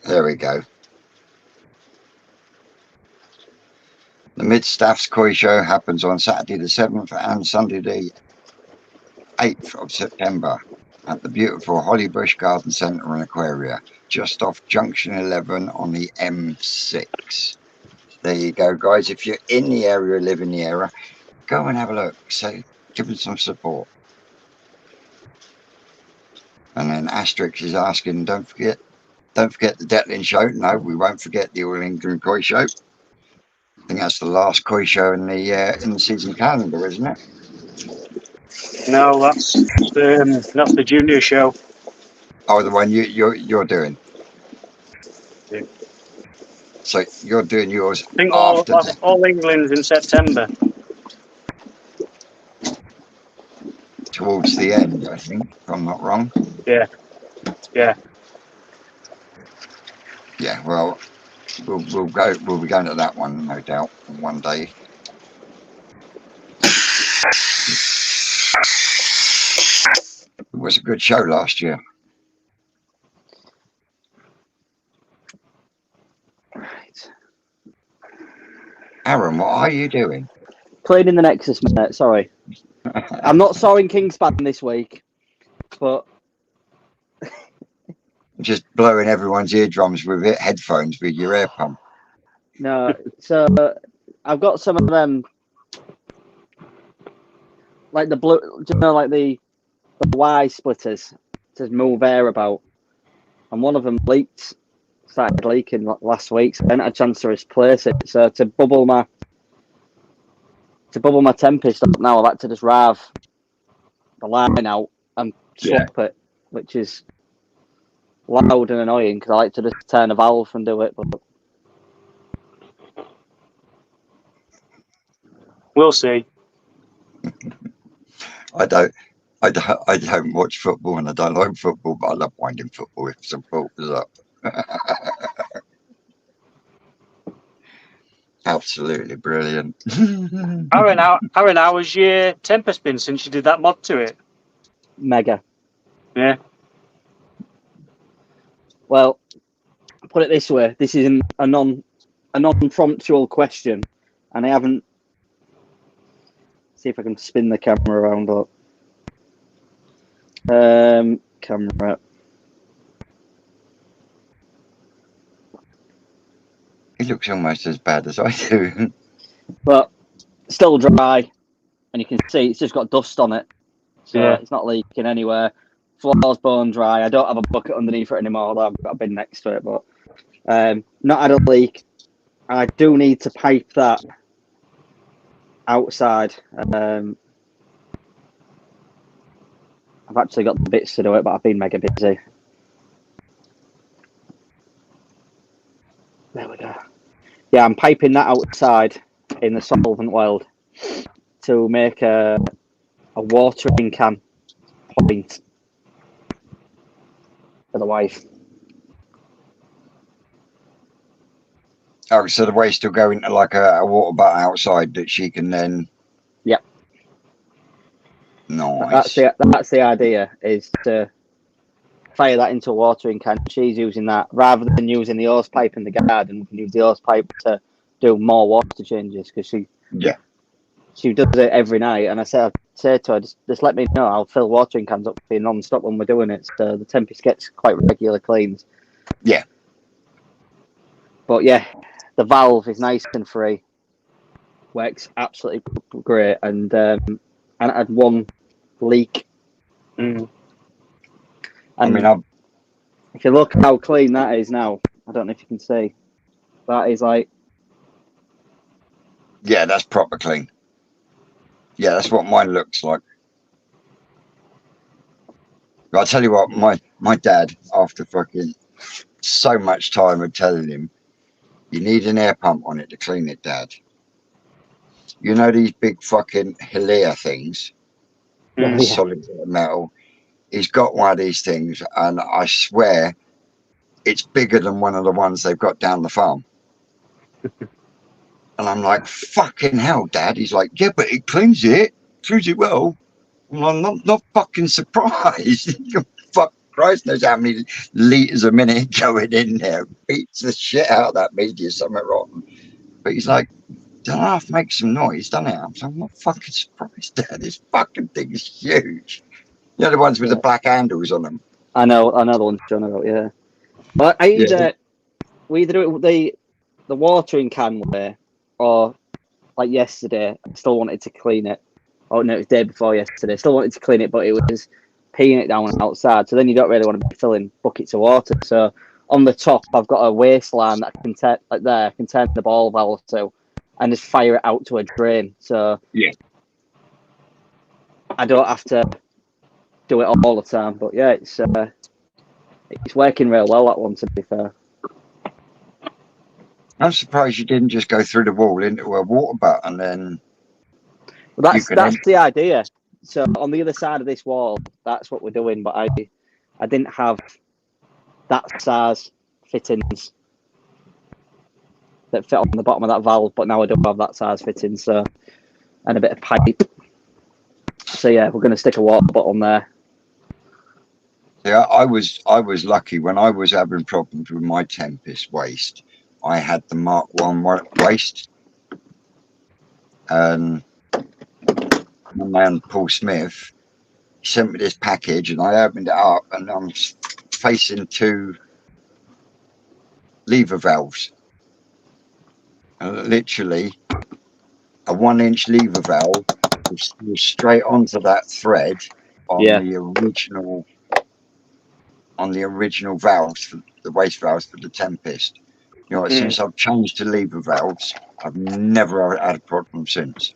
There we go. The Mid-Staffs Koi Show happens on Saturday the 7th and Sunday the 8th of September at the beautiful Hollybush Garden Centre and Aquaria, just off Junction 11 on the M6. There you go, guys. If you're in the area, live in the area, go and have a look. So give them some support. And then Asterix is asking, don't forget the Detlin show. No, we won't forget the All England Koi Show. I think that's the last Koi show in the season calendar, isn't it? No, that's the junior show. Oh, the one you're doing. Yeah. So you're doing yours I think after all England's in September. towards the end, I think, if I'm not wrong. Yeah. Yeah, well, we'll be going to that one, no doubt, one day. It was a good show last year. right. Aaron, what are you doing? Playing in the Nexus, mate. Sorry, I'm not sawing Kingspan this week, but Just blowing everyone's eardrums with headphones with your air pump. no. So I've got some of them, like the blue, like the Y splitters to move air about, and one of them started leaking last week. So I didn't have a chance to replace it. So to bubble my Tempest up now, I've had to just rive the line out and swap it, which is loud and annoying because I like to just turn a valve and do it. But We'll see. I don't watch football and I don't like football, but I love winding football if some fault is up. Absolutely brilliant. Aaron, how has your Tempest been since you did that mod to it? mega. Yeah. Well, put it this way: this is a non-promptual question, and I haven't. See if I can spin the camera around. Up. Camera. He looks almost as bad as I do. But still dry, and you can see it's just got dust on it, so it's not leaking anywhere. Floor's bone dry. I don't have a bucket underneath it anymore, although I've got a bin next to it. But not had a leak. I do need to pipe that outside. I've actually got the bits to do it, but I've been mega busy. There we go. Yeah, I'm piping that outside in the solvent weld to make a a watering can point for the wife. Oh, so the waste will go into like a water butt outside that she can then. Yep. Nice. That's the idea, is to fire that into a watering can. She's using that rather than using the hose pipe in the garden. We can use the hose pipe to do more water changes because she does it every night. And I say to her, just let me know. I'll fill watering cans up for you non-stop when we're doing it. So the Tempest gets quite regular cleans. Yeah. But yeah, the valve is nice and free. Works absolutely great. And I had one leak. Mm. And if you look how clean that is now, I don't know if you can see. That is like... Yeah, that's proper clean. Yeah, that's what mine looks like. But I'll tell you what, my dad, after fucking so much time of telling him, you need an air pump on it to clean it, Dad. You know these big fucking Hilaire things? Yeah. Solid metal. He's got one of these things, and I swear it's bigger than one of the ones they've got down the farm. And I'm like, fucking hell, Dad. He's like, yeah, but it cleans it well. I'm not fucking surprised. Fuck Christ knows how many litres a minute going in there. Beats the shit out of that media, something wrong. But he's like, don't have to make some noise, doesn't it? I'm not fucking surprised, Dad. This fucking thing is huge. You know the ones with the black handles on them? I know the ones you're talking about, yeah. But we either do it the watering can way, or like yesterday, I still wanted to clean it. Oh no, it was the day before yesterday. Still wanted to clean it, but it was peeing it down outside. So then you don't really want to be filling buckets of water. So on the top, I've got a waistline that I can turn the ball valve to, and just fire it out to a drain. So yeah, I don't have to do it all the time. But yeah, it's working real well, that one, to be fair. I'm surprised you didn't just go through the wall into a water butt and then. Well, that's the idea. So on the other side of this wall, that's what we're doing. But I didn't have that size fittings that fit on the bottom of that valve, but now I do have that size fitting, so, and a bit of pipe. So yeah, we're going to stick a water bottle there. Yeah, I was lucky when I was having problems with my Tempest waste. I had the Mark 1 waste, and my man Paul Smith sent me this package, and I opened it up, and I'm facing 2 lever valves. And literally, a 1-inch lever valve was straight onto that thread on the original valves, for the waste valves for the Tempest. You know, since I've changed to lever valves, I've never had a problem since.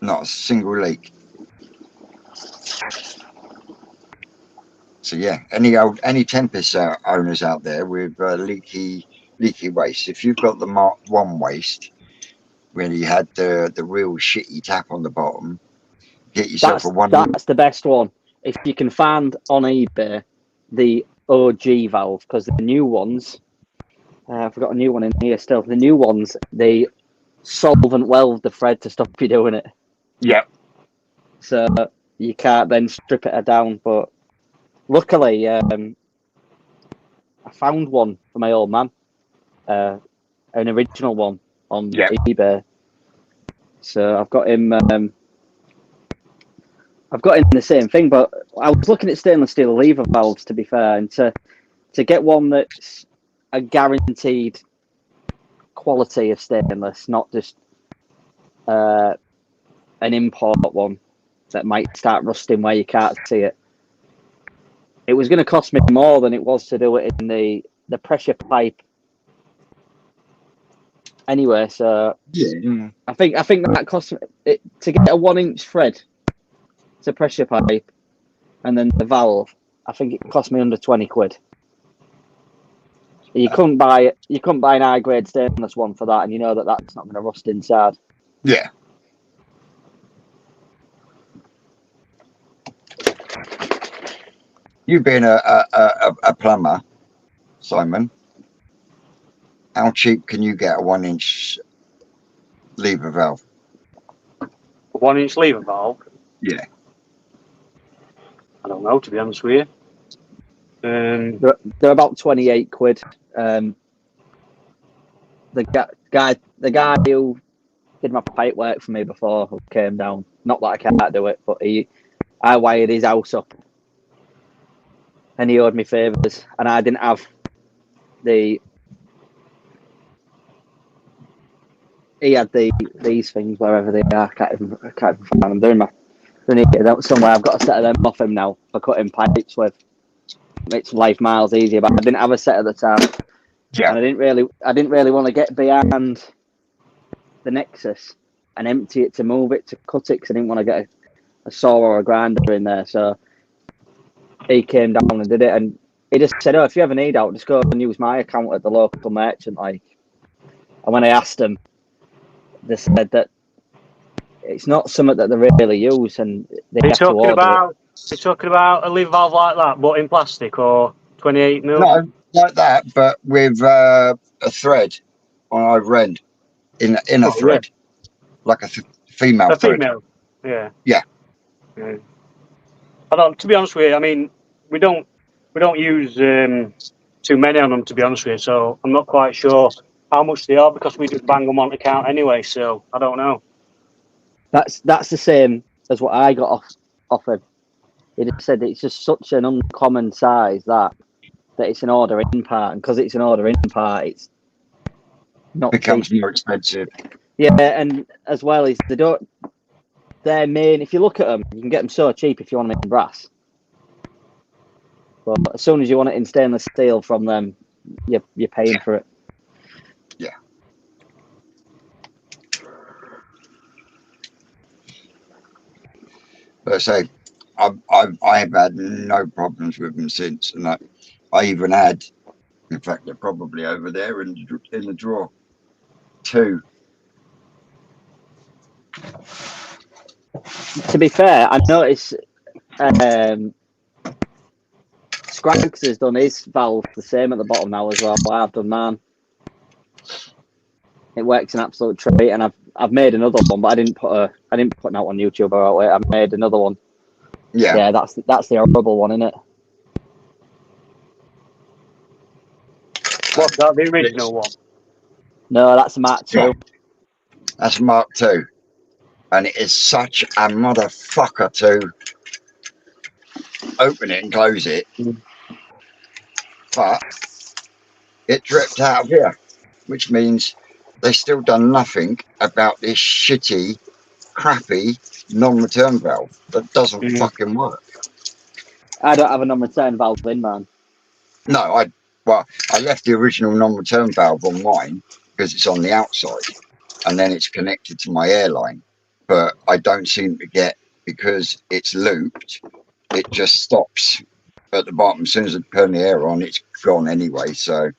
Not a single leak. So yeah, any Tempest owners out there with leaky waste, if you've got the Mark 1 waste, when you had the real shitty tap on the bottom, get yourself a 1. That's the best one. If you can find on eBay the OG valve, because the new ones, I've got a new one in here still. The new ones, they solvent weld the thread to stop you doing it. Yep. So you can't then strip it down. But luckily, I found one for my old man, an original one on eBay. So I've got him. I've got him the same thing, but I was looking at stainless steel lever valves, to be fair, and to get one that's a guaranteed quality of stainless, not just an import one that might start rusting where you can't see it. It was going to cost me more than it was to do it in the pressure pipe. Anyway, so I think that cost it to get a 1-inch thread to pressure pipe, and then the valve. I think it cost me under 20 quid. You couldn't buy an high grade stainless one for that, and you know that that's not going to rust inside. Yeah. You being a plumber, Simon, how cheap can you get a 1-inch lever valve? A 1-inch lever valve? Yeah. I don't know, to be honest with you. They're about 28 quid. The guy who did my pipe work for me before who came down. Not that I can't do it, but I wired his house up, and he owed me favours, and I didn't have the. He had these things wherever they are. I can't even find them. They're in somewhere. I've got a set of them off him now for cutting pipes with. Makes life miles easier, but I didn't have a set at the time. Yeah. And I didn't really want to get behind the Nexus and empty it to move it to cut it because I didn't want to get a saw or a grinder in there. So he came down and did it, and he just said, "Oh, if you ever need out, just go and use my account at the local merchant." And when I asked them, they said that it's not something that they really use, and they have to order it. You're talking about a lever valve like that, but in plastic or 28 mil? No, like that, but with a thread on either end, in a thread, like a female A thread. female, yeah. Yeah. I don't. To be honest with you, I mean, we don't use too many on them. To be honest with you, so I'm not quite sure how much they are because we just bang them on account anyway. So I don't know. That's the same as what I got offered. He just said it's just such an uncommon size that it's an order in part, and because it's an order in part, it's not Becomes cheap. more expensive. Yeah, and as well as they're made. If you look at them, you can get them so cheap if you want them in brass. But as soon as you want it in stainless steel from them, you're paying for it. Yeah. But I say, I've had no problems with them since, and I even had, in fact, they're probably over there in the drawer, 2. To be fair, I noticed Scrags has done his valve the same at the bottom now as well. I've done mine. It works an absolute treat, and I've made another one, but I didn't put it out on YouTube or out. I made another one. Yeah. That's the horrible one, isn't it? What's that? The original one? No, that's a Mark II. That's Mark II, and it is such a motherfucker to open it and close it. But it dripped out of here, which means they still done nothing about this shitty, crappy non-return valve that doesn't fucking work. I don't have a non-return valve in, man. No, I left the original non-return valve on mine because it's on the outside, and then it's connected to my airline. But I don't seem to get, because it's looped, it just stops at the bottom. As soon as I turn the air on, it's gone anyway. So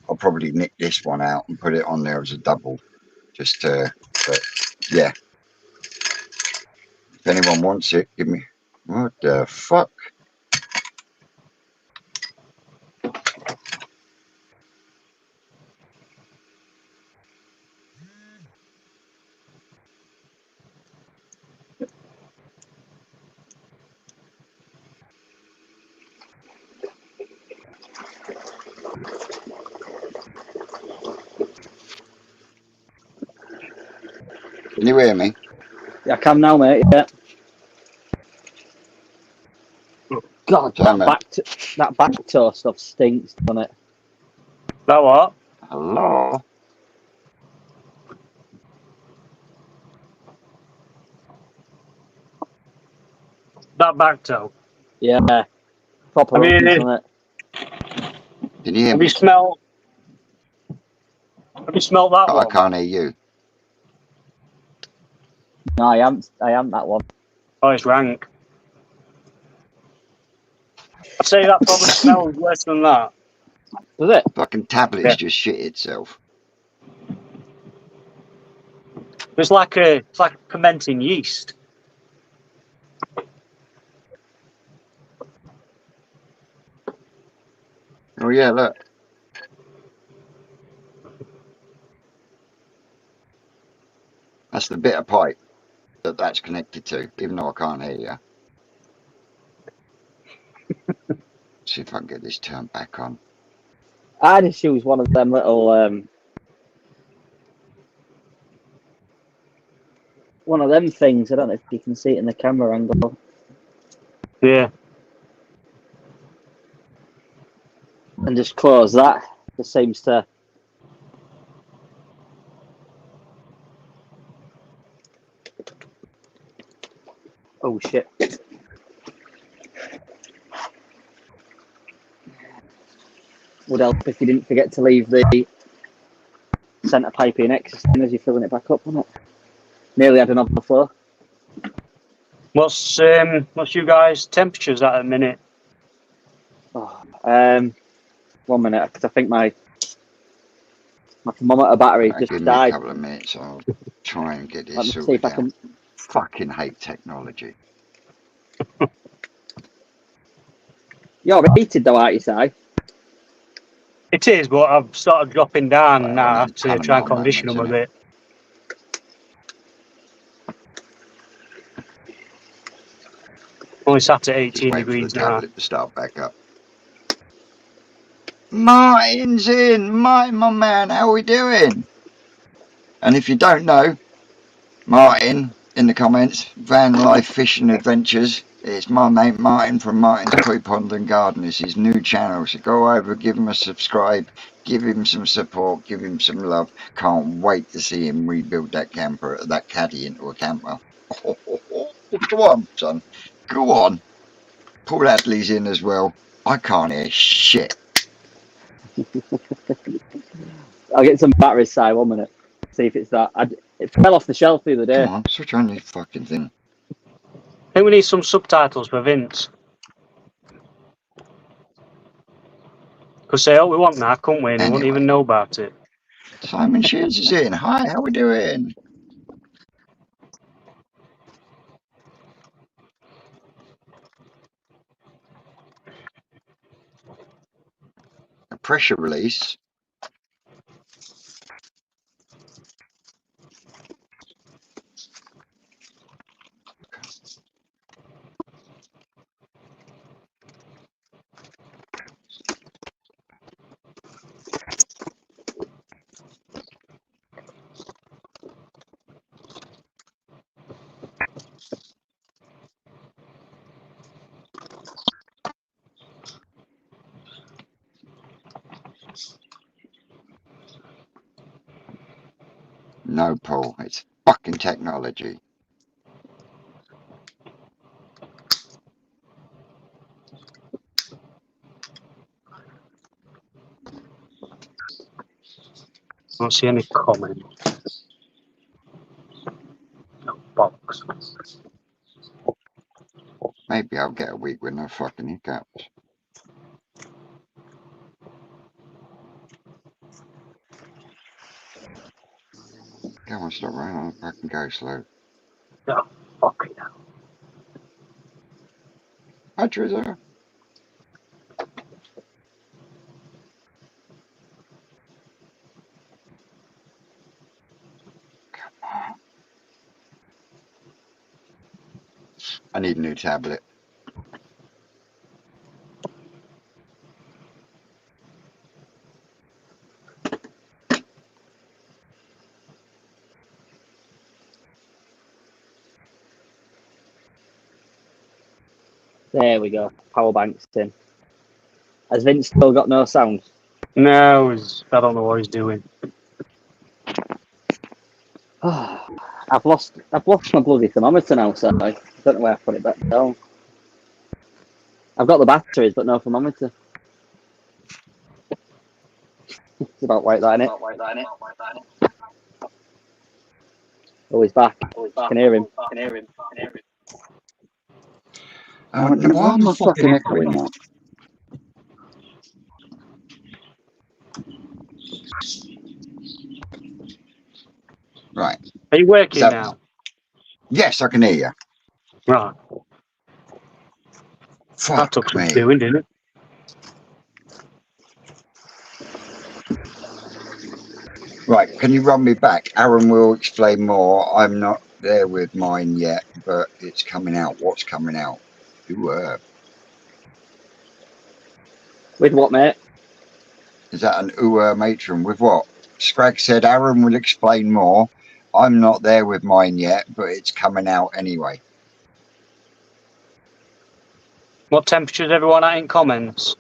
I'll probably nick this one out and put it on there as a double, just to. But yeah, if anyone wants it, give me. What the fuck? Can you hear me? Yeah, I can now, mate. Yeah. God, that back toe stuff stinks, doesn't it? That what? Hello. That back toe. Yeah. Proper runs, doesn't it? Can you hear Have me? you smelled that I one? can't hear you. No, I am that one. Oh, it's rank. I'd say that probably smells worse than that. Does it? Fucking tablet's just shit itself. It's like fermenting yeast. Oh yeah, look. That's the bit of pipe that's connected to, even though I can't hear you. See if I can get this turned back on. I just use one of them little one of them things. I don't know if you can see it in the camera angle. Yeah. And just close that. It seems to. Oh shit. Would help if you didn't forget to leave the centre pipe in existing as you're filling it back up, wouldn't it? Nearly had an overflow. What's you guys' temperatures at a minute? Oh, 1 minute, because I think my thermometer battery just Give me died. a couple of minutes. I'll try and get Let this me see if sorted I out. can. Fucking hate technology. You're heated though, aren't you, Si? It is, but I've started dropping down Well, now I'm in to try and Panama condition moments, them a innit? bit. Only sat at Just 18 waiting for the degrees now. tablet to start back up. Martin's in. Martin, my man, how are we doing? And if you don't know, Martin, in the comments, Van Life Fishing Adventures. It's my mate Martin from Martin's Koi Pond and Garden. It's his new channel. So go over, give him a subscribe, give him some support, give him some love. Can't wait to see him rebuild that caddy into a camper. Go on, son. Go on. Paul Adley's in as well. I can't hear shit. I'll get some batteries, Si, 1 minute. See if it's that. It fell off the shelf the other day. Come on, switch on this fucking thing. I think we need some subtitles for Vince. Could say all we want now, couldn't we? And he wouldn't Anyway. even know about it. Simon Shears is in. Hi, how we doing? A pressure release. No, Paul, it's fucking technology. I don't see any comment. No box. Maybe I'll get a week with no fucking hiccups. Come on, stop running on the fucking go slow. No, fucking hell. Hi, Trizza. Come on. I need a new tablet. There we go. Power bank's in. Has Vince still got no sound? No, I don't know what he's doing. I've lost my bloody thermometer now, so I don't know where I put it back down. I've got the batteries, but no thermometer. It's about like that, innit? Oh, he's back. I can hear him. Why am I fucking echoing that? Right. Are you working now? Yes, I can hear you. Right. That took Fuck some me. doing, didn't it? Right, can you run me back? Aaron will explain more. I'm not there with mine yet, but it's coming out. What's coming out? With what, mate? Is that an matron? With what? Scrag said Aaron will explain more. I'm not there with mine yet, but it's coming out anyway. What temperature is everyone at in comments?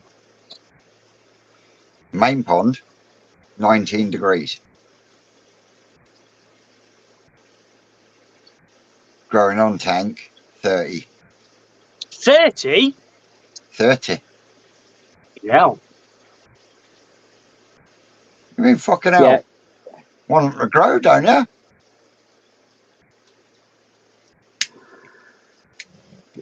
Main pond, 19 degrees. Growing on tank, 30. 30? 30. Yeah. You mean fucking hell? Yeah. Want them to grow, don't you?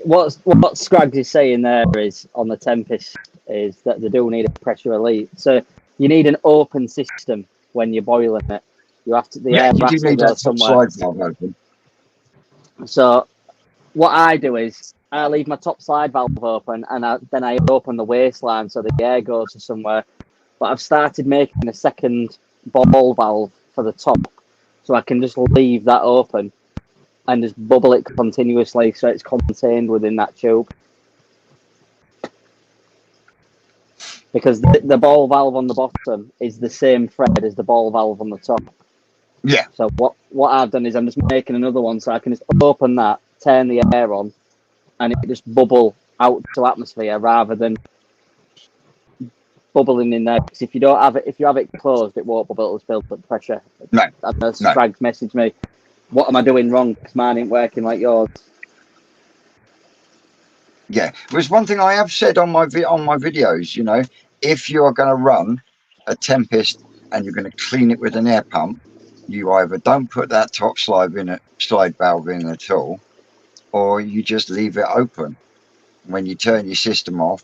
What Scraggs is saying there is on the Tempest is that they do need a pressure relief. So you need an open system when you're boiling it. You have to air You do has to need go that top somewhere. slide valve open. So what I do is I leave my top slide valve open and then I open the waistline so the air goes to somewhere. But I've started making a second ball valve for the top, so I can just leave that open and just bubble it continuously so it's contained within that tube. Because the ball valve on the bottom is the same thread as the ball valve on the top. Yeah. So what I've done is I'm just making another one so I can just open that, turn the air on, and it just bubble out to atmosphere rather than bubbling in there. Because if you have it closed, it won't bubble. It'll build up pressure. No. I know Scraggs messaged me, "What am I doing wrong? Because mine ain't working like yours." Yeah, there's one thing I have said on my videos. You know, if you're going to run a Tempest and you're going to clean it with an air pump, you either don't put that top slide valve in at all, or you just leave it open. When you turn your system off,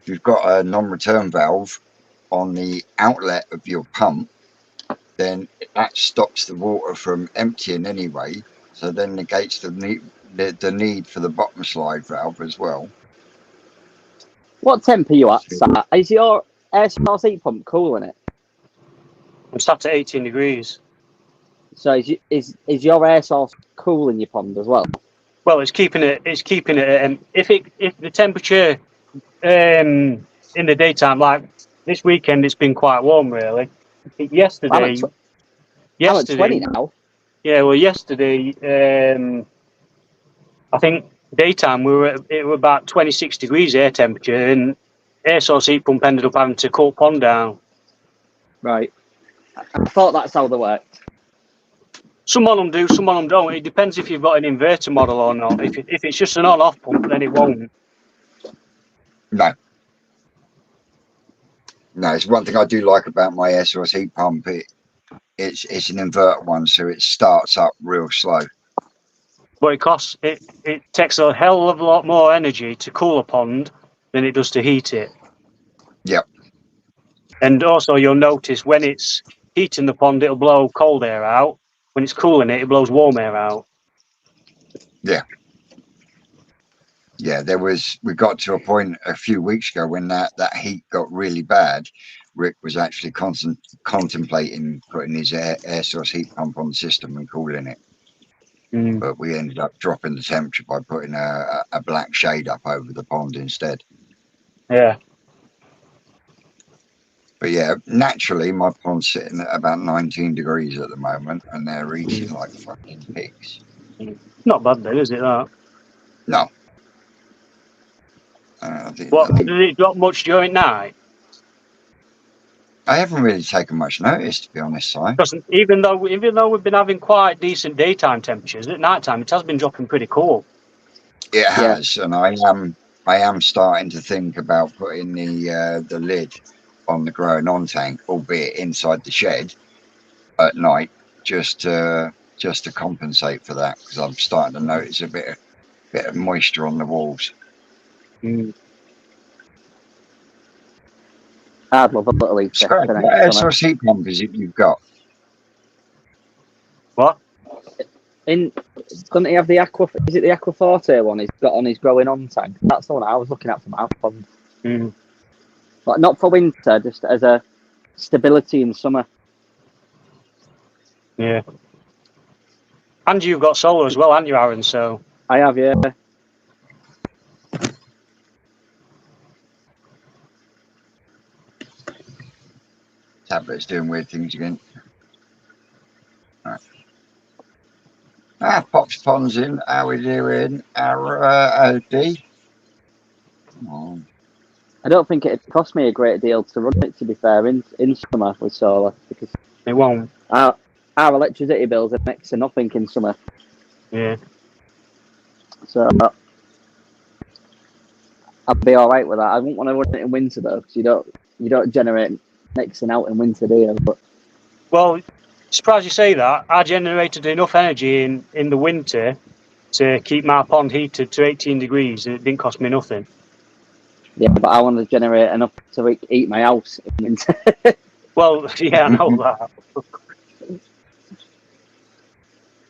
if you've got a non-return valve on the outlet of your pump, then that stops the water from emptying anyway. So then negates the need for the bottom slide valve as well. What temp are you at, Sat? Is your air source heat pump cooling it? I'm sat at 18 degrees. So is your air source cooling your pond as well? Well, it's keeping it. If the temperature in the daytime, like this weekend, it's been quite warm. Really, yesterday. I'm at 20 now. Yeah, well, yesterday, I think daytime it were about 26 degrees air temperature, and air source heat pump ended up having to cool pond down. Right. I thought that's how they worked. Some of them do, some of them don't. It depends if you've got an inverter model or not. If it's just an on-off pump, then it won't. No, it's one thing I do like about my air source heat pump. It's an inverter one, so it starts up real slow. But it takes a hell of a lot more energy to cool a pond than it does to heat it. Yep. And also you'll notice when it's heating the pond, it'll blow cold air out. When it's cooling it blows warm air out. Yeah. Yeah, we got to a point a few weeks ago when that heat got really bad. Rick was actually contemplating putting his air source heat pump on the system and cooling it. But we ended up dropping the temperature by putting a black shade up over the pond instead. Yeah. But yeah, naturally my pond's sitting at about 19 degrees at the moment, and they're eating like fucking pigs. Not bad then, is it, that? No. Did it drop much during night? I haven't really taken much notice, to be honest, Si. Because even though we've been having quite decent daytime temperatures, at night time it has been dropping pretty cool. It has, and I am starting to think about putting the lid on the growing on tank, albeit inside the shed at night, just to compensate for that, because I'm starting to notice a bit of moisture on the walls. I'd love a little heater. Scrap, what air source heat pump is it you've got? What? Doesn't he have the Aqua? Is it the Aqua Forte one he's got on his growing on tank? That's the one I was looking at for my pond. But not for winter, just as a stability in summer. Yeah. And you've got solar as well, haven't you, Aaron? So I have, yeah. Tablet's doing weird things again. Right. Pops Pon's in. How we doing? Our OD. Come on. I don't think it'd cost me a great deal to run it, to be fair, in summer with solar, because it won't. Our electricity bills are next to nothing in summer. Yeah. So I'd be all right with that. I wouldn't want to run it in winter though, because you don't generate mixing out in winter, do you? But well, surprised you say that. I generated enough energy in the winter to keep my pond heated to 18 degrees, and it didn't cost me nothing. Yeah, but I want to generate enough to eat my house in winter. Well, yeah, I know that.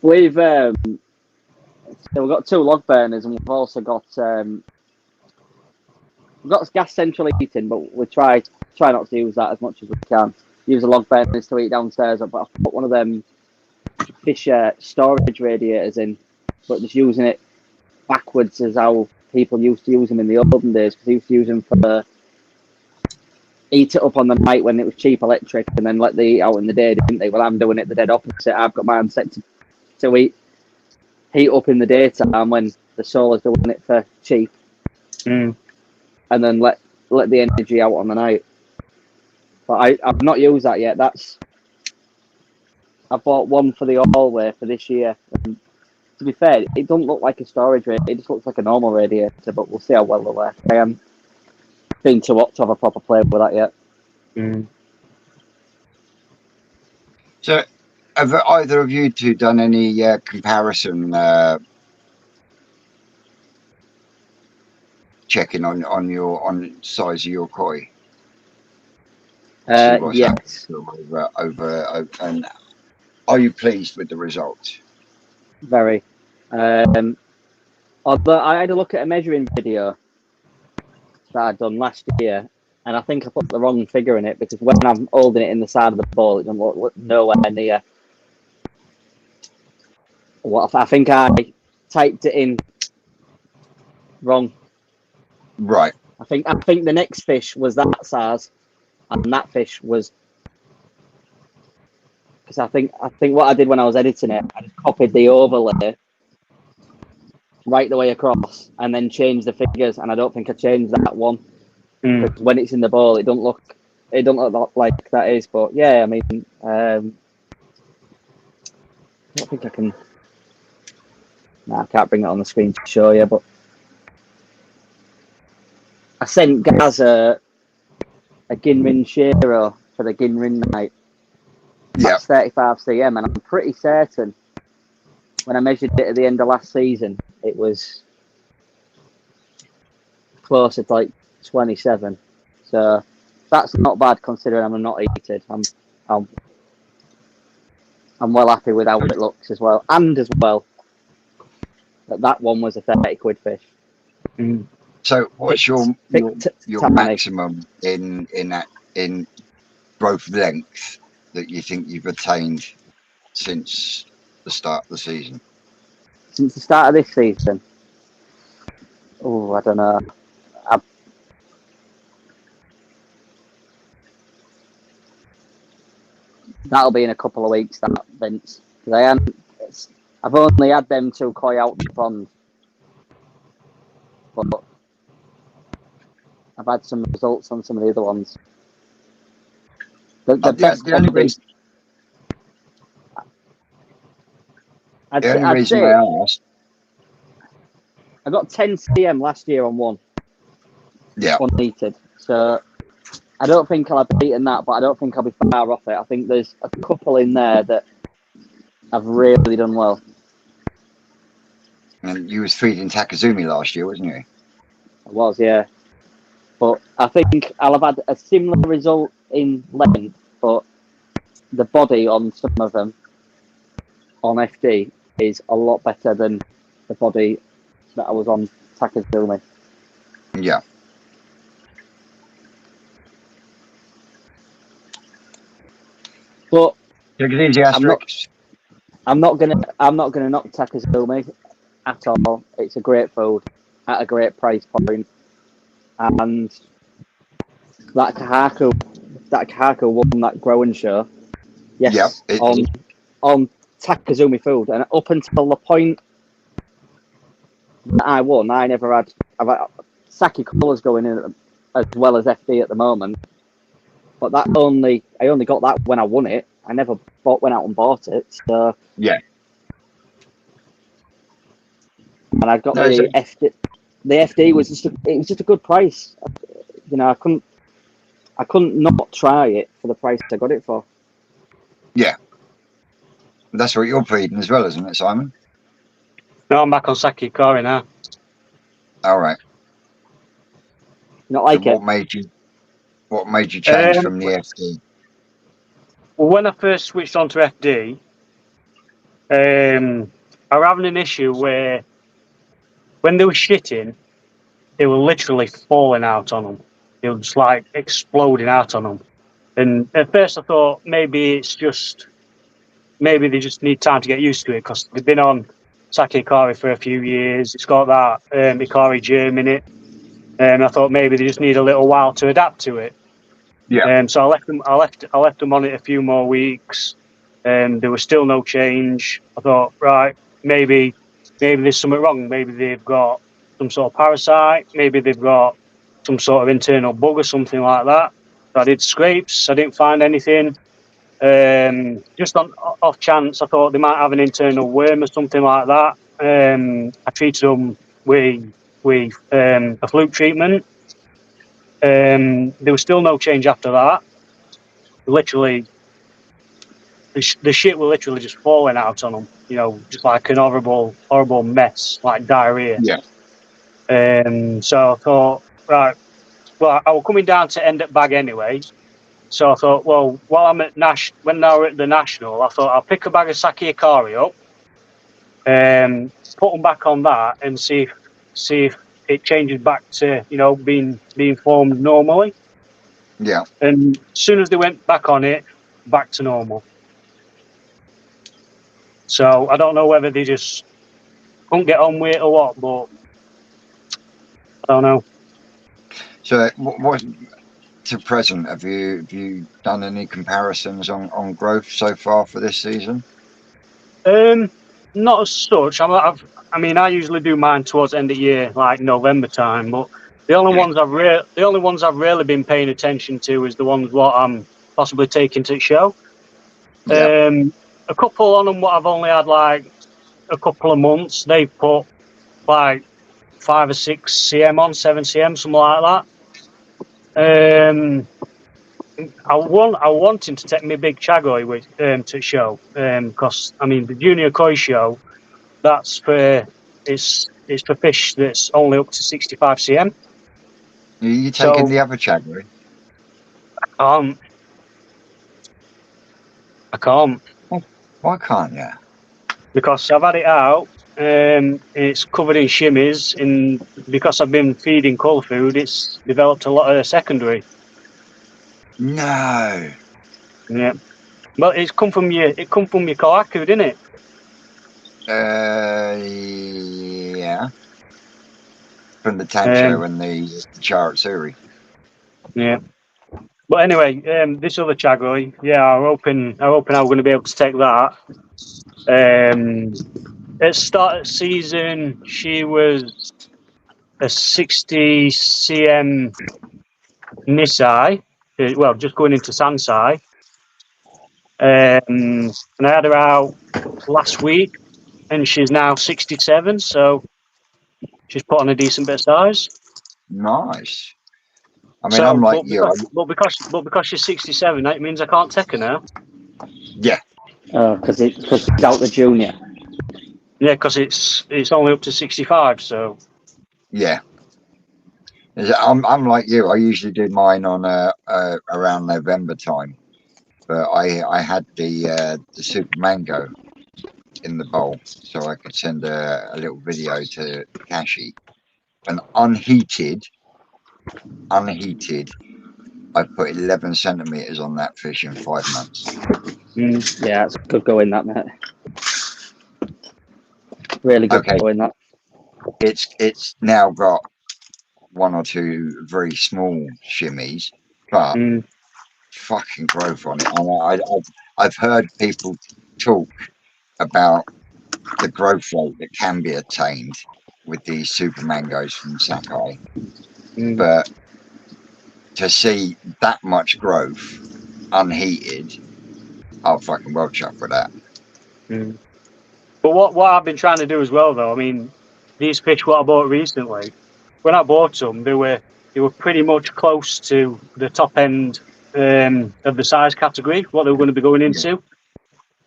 We've got 2 log burners, and we've also got gas central heating, but we try not to use that as much as we can. Use the log burners to heat downstairs, but I've put one of them fish storage radiators in, but just using it backwards as how people used to use them in the olden days, because they used to use them for heat it up on the night when it was cheap electric, and then let the heat out in the day, didn't they? Well, I'm doing it the dead opposite. I've got mine set to heat up in the daytime when the solar's doing it for cheap, and then let the energy out on the night. But I've not used that yet. I bought one for the hallway for this year. And to be fair, it doesn't look like a storage radiator. It just looks like a normal radiator, but we'll see how well they work. I haven't been too hot to have a proper play with that yet. So, have either of you two done any comparison checking on size of your koi? Yes. Over, and are you pleased with the results? Very. Although I had a look at a measuring video that I'd done last year, and I think I put the wrong figure in it, because when I'm holding it in the side of the bowl, it doesn't look nowhere near what I think I typed it in wrong. Right. I think the next fish was that size, and that fish was, because I think what I did when I was editing it, I just copied the overlay right the way across, and then changed the figures. And I don't think I changed that one, because when it's in the bowl, it don't look like that is. But yeah, I mean, I don't think I can. No, I can't bring it on the screen to show you. But I sent Gaz a Ginrin Shiro for the Ginrin night. That's 35 cm, and I'm pretty certain when I measured it at the end of last season, it was closer to like 27. So that's not bad considering I'm not heated. I'm well happy with how it looks as well, and as well that one was a 30 quid fish. So what's your maximum in growth length that you think you've attained since the start of the season? Since the start of this season? Oh, I don't know. That'll be in a couple of weeks, that, Vince. I've only had them 2 koi out the pond, but I've had some results on some of the other ones. The only reason I asked, I got 10 cm last year on one. Yeah. Unheated. So I don't think I'll have beaten that, but I don't think I'll be far off it. I think there's a couple in there that have really done well. And you was feeding Takazumi last year, wasn't you? I was, yeah. But I think I'll have had a similar result in length, but the body on some of them on FD is a lot better than the body that I was on Takazumi. Yeah. But Take it easy, Asterix. I'm not gonna knock Takazumi at all. It's a great food at a great price point, and that Kahaku won that growing show. Yes, Yeah, on Takazumi food, and up until the point that I won, I've had Saki colours going in as well as FD at the moment. But I only got that when I won it. I never went out and bought it. So yeah. and I got the FD. The FD was just a good price. You know, I couldn't not try it for the price I got it for. Yeah. That's what you're feeding as well, isn't it, Simon? No, I'm back on Saki Kari now. All right. Not like so it. What made you change from the FD? Well, when I first switched on to FD, I was having an issue where when they were shitting, they were literally falling out on them. It was like exploding out on them. And at first I thought maybe they just need time to get used to it because they've been on Saki Kari for a few years. It's got that Ikari germ in it. And I thought maybe they just need a little while to adapt to it. Yeah. So I left them on it a few more weeks. There was still no change. I thought, right, maybe there's something wrong. Maybe they've got some sort of parasite. Maybe they've got some sort of internal bug or something like that. So I did scrapes. I didn't find anything. Just on off chance, I thought they might have an internal worm or something like that. I treated them with a fluke treatment. There was still no change after that. Literally, the shit were literally just falling out on them. You know, just like an horrible mess, like diarrhea. Yeah. So I thought, right, well, I was coming down to end at bag anyway. So I thought, well, while I'm at when they were at the National, I thought I'll pick a bag of Saki Ikari up, put them back on that, and see if it changes back to being formed normally. Yeah. And as soon as they went back on it, back to normal. So I don't know whether they just couldn't get on with it or what, but I don't know. So what to present, have you done any comparisons on growth so far for this season? Not as such. I usually do mine towards end of year, like November time. But the only ones I've really been paying attention to is the ones what I'm possibly taking to the show. Yeah. A couple on them what I've only had like a couple of months. They put like 5 or 6 cm on, 7 cm, something like that. I wanting to take my big chagoi with to show because the junior koi show it's for fish that's only up to 65 cm. Are you taking the other chagri? I can't. Why can't you? Because I've had it out. It's covered in shimmies, and because I've been feeding cold food, it's developed a lot of secondary. No. Yeah. Well, it come from your kohaku, didn't it? Yeah. From the Tancho and the Charatsuri. Yeah. But anyway, this other chagoi, I'm hoping I'm going to be able to take that. At start of season, she was a 60 cm Nisai, well, just going into Sansai. And I had her out last week, and she's now 67, so she's put on a decent bit of size. Nice. I'm like you. Because she's 67, that means I can't take her now. Yeah. Because it's out the junior. Yeah, because it's only up to 65, so. Yeah. I'm like you. I usually do mine on around November time, but I had the Super Mango, in the bowl so I could send a little video to Kashi. And unheated, I put 11 centimeters on that fish in 5 months. Yeah, it's good going, that, mate. Really good going, that. It's now got 1 or 2 very small shimmies, but fucking growth on it. And I've heard people talk about the growth rate that can be attained with these super mangoes from Sakai, but to see that much growth unheated, I'll fucking well chuck for that. But what I've been trying to do as well, though, I mean, these fish what I bought recently, when I bought them, they were pretty much close to the top end of the size category, what they were going to be going into.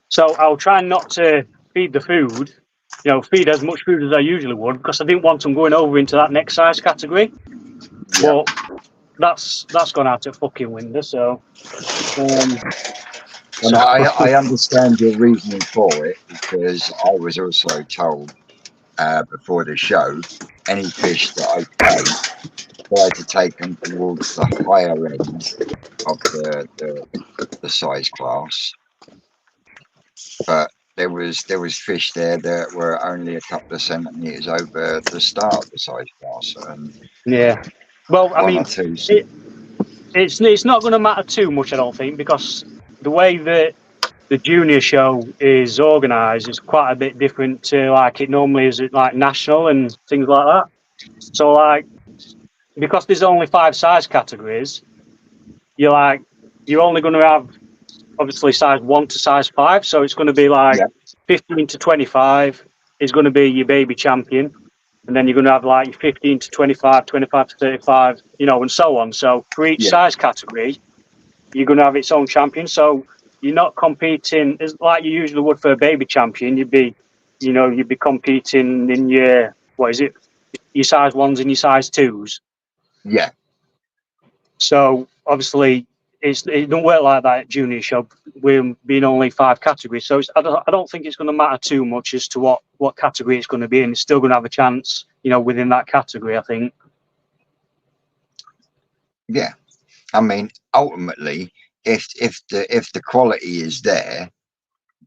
So I'll try not to feed the food, feed as much food as I usually would, because I didn't want them going over into that next size category. But that's gone out of fucking window. So, and I understand your reasoning for it, because I was also told before the show, any fish that I try to take them towards the higher end of the size class. But there was fish there that were only a couple of centimeters over the start of the size class. And well, I mean, it's not going to matter too much, I don't think, because the way that the junior show is organised is quite a bit different to like it normally is at like national and things like that. So like, because there's only 5 size categories, you're only going to have obviously size 1 to size 5. So it's going to be like 15 to 25 is going to be your baby champion. And then you're going to have like 15 to 25, 25 to 35, and so on. So for each size category, you're going to have its own champion. So you're not competing as like you usually would for a baby champion. You'd be competing in your your size 1s and your size 2s. Yeah. So obviously it don't work like that at junior show. We're being only 5 categories, so I don't think it's going to matter too much as to what category it's going to be in. It's still going to have a chance, within that category, I think. Yeah, I mean, ultimately, if the quality is there,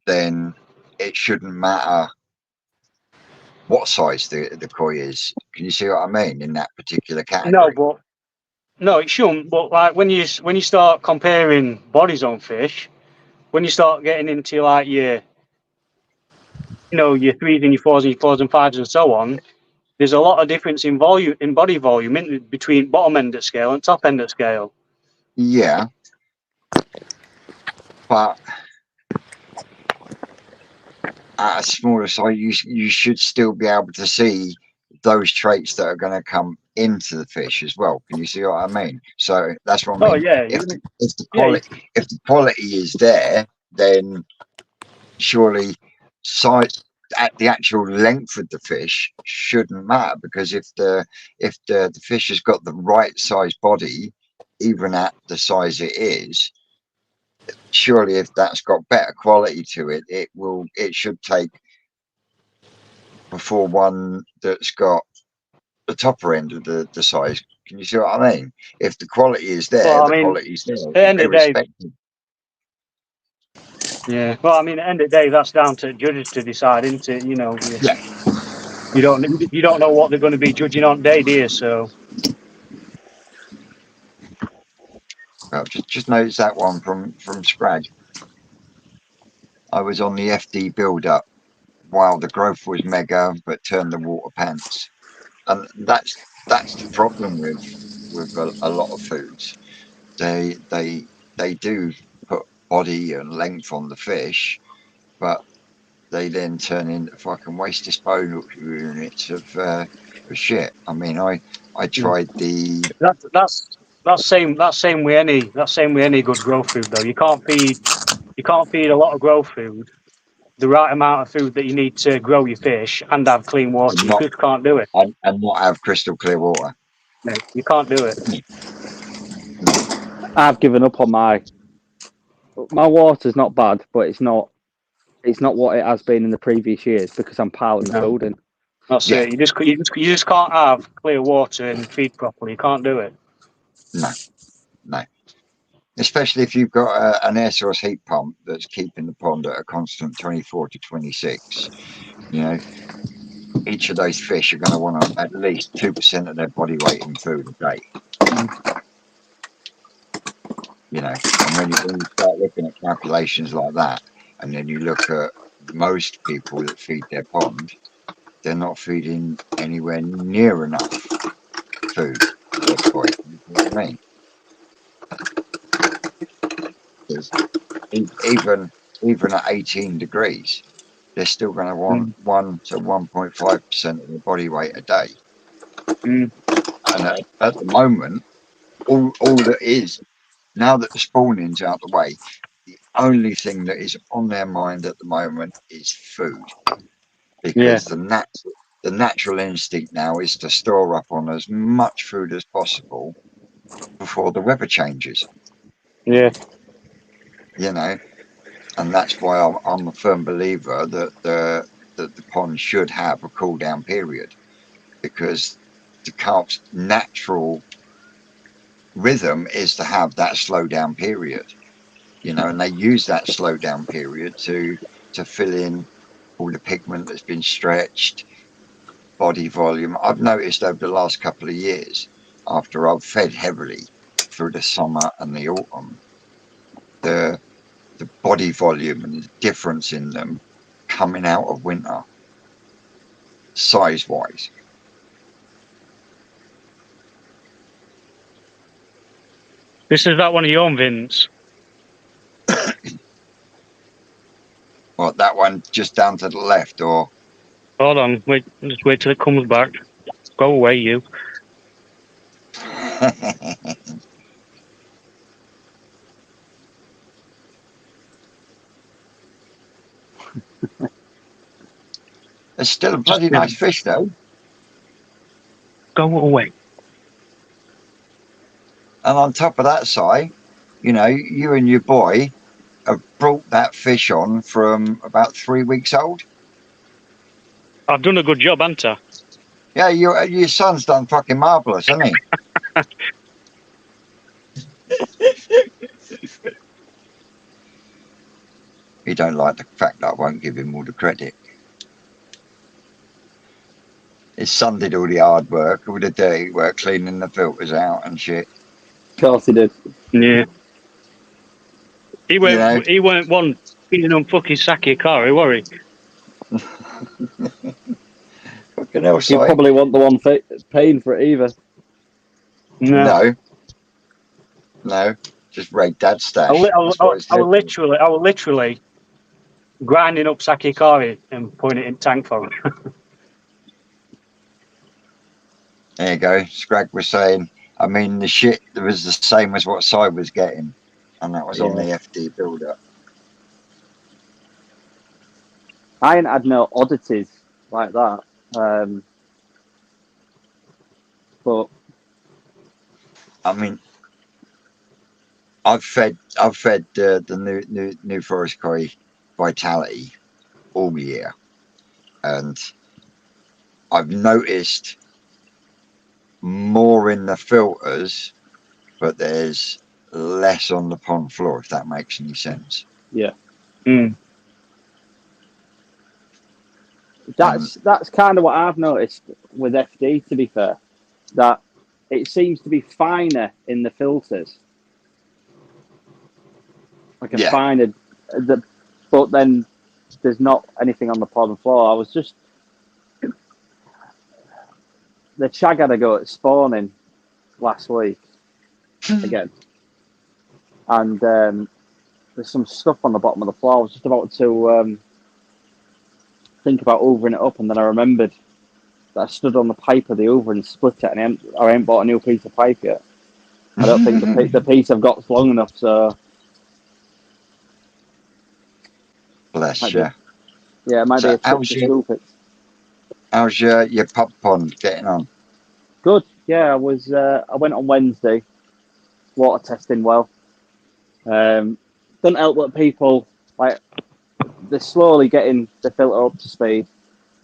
then it shouldn't matter what size the koi is. Can you see what I mean in that particular category? No, it shouldn't. But like when you start comparing bodies on fish, when you start getting into like your 3s and your 4s and your 4s and 5s and so on, there's a lot of difference in volume, in body volume, between bottom end of scale and top end of scale. Yeah, but at a smaller size, you should still be able to see those traits that are going to come into the fish as well. Can you see what I mean? So that's what I mean. If the quality is there, then surely the actual length of the fish shouldn't matter, because if the fish has got the right size body, even at the size it is, surely if that's got better quality to it, it should take before one that's got the topper end of the size. Can you see what I mean? If the quality is there, the quality is there. At the end of the day, yeah. Well, I mean, at the end of the day, that's down to judges to decide, isn't it? You don't know what they're going to be judging on day, do you? So. Well, just notice that one from Scrag. I was on the FD build up while the growth was mega, but turned the water pants, and that's the problem with a lot of foods. They do put body and length on the fish, but they then turn into fucking waste disposal units of shit. I mean, I tried the that's same with any good growth food though. You can't feed a lot of growth food the right amount of food that you need to grow your fish and have clean water. You just can't do it. And not have crystal clear water. No, you can't do it. I've given up on my water's not bad, but it's not it's not what it has been in the previous years because I'm piling the food in. That's it. You just can't have clear water and feed properly. You can't do it. No. Especially if you've got an air source heat pump that's keeping the pond at a constant 24 to 26. You know, each of those fish are going to want at least 2% of their body weight in food a day. You know, and when you start looking at calculations like that, and then you look at most people that feed their pond, they're not feeding anywhere near enough food for their body. You know what I mean? Because even at 18 degrees, they're still going to want 1 to 1.5% of their body weight a day. And at the moment, all that is, now that the spawning's out the way, the only thing that is on their mind at the moment is food. Because the natural instinct now is to store up on as much food as possible before the weather changes. Yeah. You know, and that's why I'm a firm believer that the pond should have a cool down period, because the carp's natural rhythm is to have that slow down period, you know, and they use that slow down period to fill in all the pigment that's been stretched, body volume. I've noticed over the last couple of years, after I've fed heavily through the summer and the autumn, the body volume and the difference in them coming out of winter, size wise. This is that one of your own, Vince. Well, that one just down to the left, or Hold on, just wait till it comes back. Go away, you. it's still a bloody nice fish, though. Go away. And on top of that, Si, you know, you and your boy have brought that fish on from about 3 weeks old. I've done a good job, haven't I? Yeah, your son's done fucking marvellous, hasn't he? He don't like the fact that I won't give him all the credit. His son did all the hard work, all the dirty work, cleaning the filters out and shit. Of course he did. Yeah. He went. You know? He weren't one feeding on fucking Saki car, were he? Fucking hell, Si. You probably want the one paying for it either. No. Just raid Dad's stash. I was literally grinding up sakikari and putting it in tank for him. There you go. Scrag was saying, I mean, the shit was the same as what Si was getting, and that was on the FD build-up. I ain't had no oddities like that. But I mean, I've fed the new forest koi Vitality all year, and I've noticed more in the filters, but there's less on the pond floor, if that makes any sense. Yeah. That's kind of what I've noticed with FD, to be fair, that it seems to be finer in the filters. Like a finer, but then there's not anything on the pond floor. I was just, the shag had a go at spawning last week again, and there's some stuff on the bottom of the floor. I was just about to think about overing it up, and then I remembered that I stood on the pipe of the over and split it, and I ain't bought a new piece of pipe yet. I don't think the piece I've got's long enough, so. Bless you. Yeah, it might be a trip to scoop it. How's your pup pond getting on? Good. Yeah, I went on Wednesday, water testing well. Doesn't help that people, like, they're slowly getting the filter up to speed.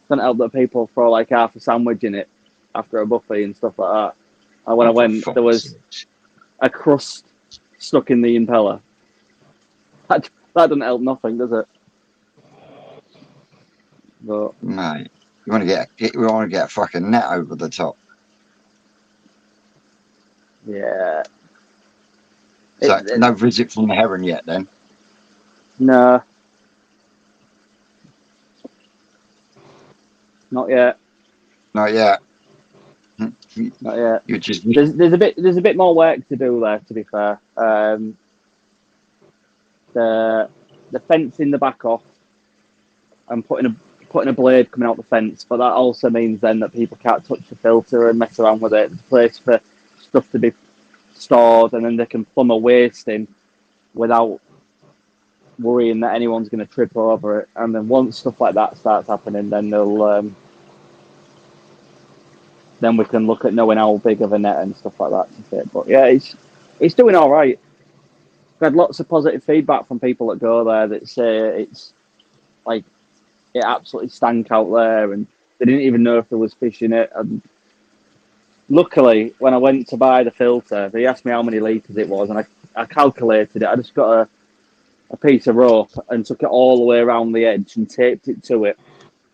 Doesn't help that people throw like half a sandwich in it after a buffet and stuff like that. And when I went, there was a crust stuck in the impeller. That doesn't help nothing, does it? But No, you want to get a fucking net over the top. yeah. So no visit from the heron yet, then? No. Not yet. Not yet. Not yet. You just There's a bit more work to do there. To be fair, the fence in the back off and putting a blade coming out the fence, but that also means then that people can't touch the filter and mess around with it. There's a place for stuff to be stored, and then they can plumb a waste in without worrying that anyone's going to trip over it. And then once stuff like that starts happening, then they'll then we can look at knowing how big of a net and stuff like that to fit. But yeah, it's doing all right. I've had lots of positive feedback from people that go there that say it's like it absolutely stank out there, and they didn't even know if there was fish in it. And luckily, when I went to buy the filter, they asked me how many litres it was, and I calculated it. I just got a piece of rope and took it all the way around the edge and taped it to it,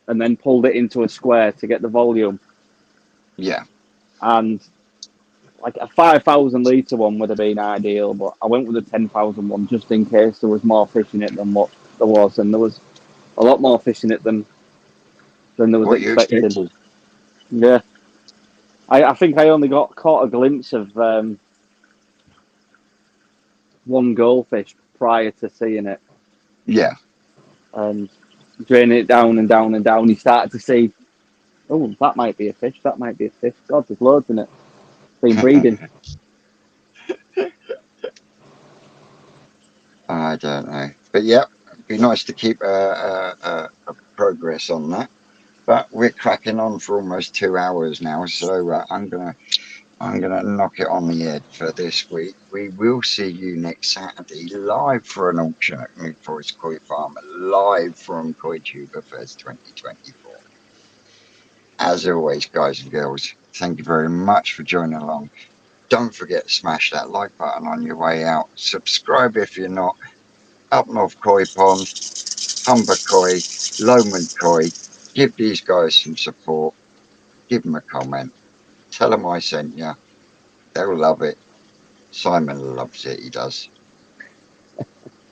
and then pulled it into a square to get the volume. Yeah. And like a 5,000 litre one would have been ideal, but I went with a 10,000 one just in case there was more fish in it than what there was, and there was a lot more fish in it than there was expected. Yeah, I think I only caught a glimpse of one goldfish prior to seeing it. Yeah. And draining it down and down and down, you started to see, oh, that might be a fish. That might be a fish. God, there's loads in it. Been breeding. I don't know, but yeah, it'd be nice to keep a progress on that. But we're cracking on for almost 2 hours now, so I'm gonna knock it on the head for this week. We will see you next Saturday live for an auction at New Forest Koi Farm, live from Koi Tuber Fest 2024. As always, guys and girls, thank you very much for joining along. Don't forget to smash that like button on your way out. Subscribe if you're not. Up North Koi Pond, Humber Koi, Lomond Koi. Give these guys some support. Give them a comment. Tell them I sent you. They'll love it. Simon loves it. He does.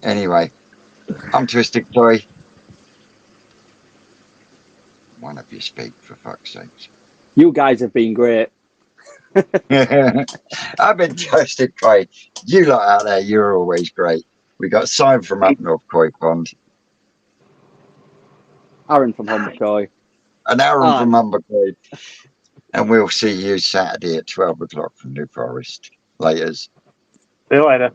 Anyway, I'm Twisted Koi. One of you speak, for fuck's sakes. You guys have been great. I've been Twisted Koi. You lot out there, you're always great. We got Simon from Up North Koi Pond. Aaron from Humber Koi. And Aaron from Humber Koi. And we'll see you Saturday at 12 o'clock from New Forest. Laters. See you later.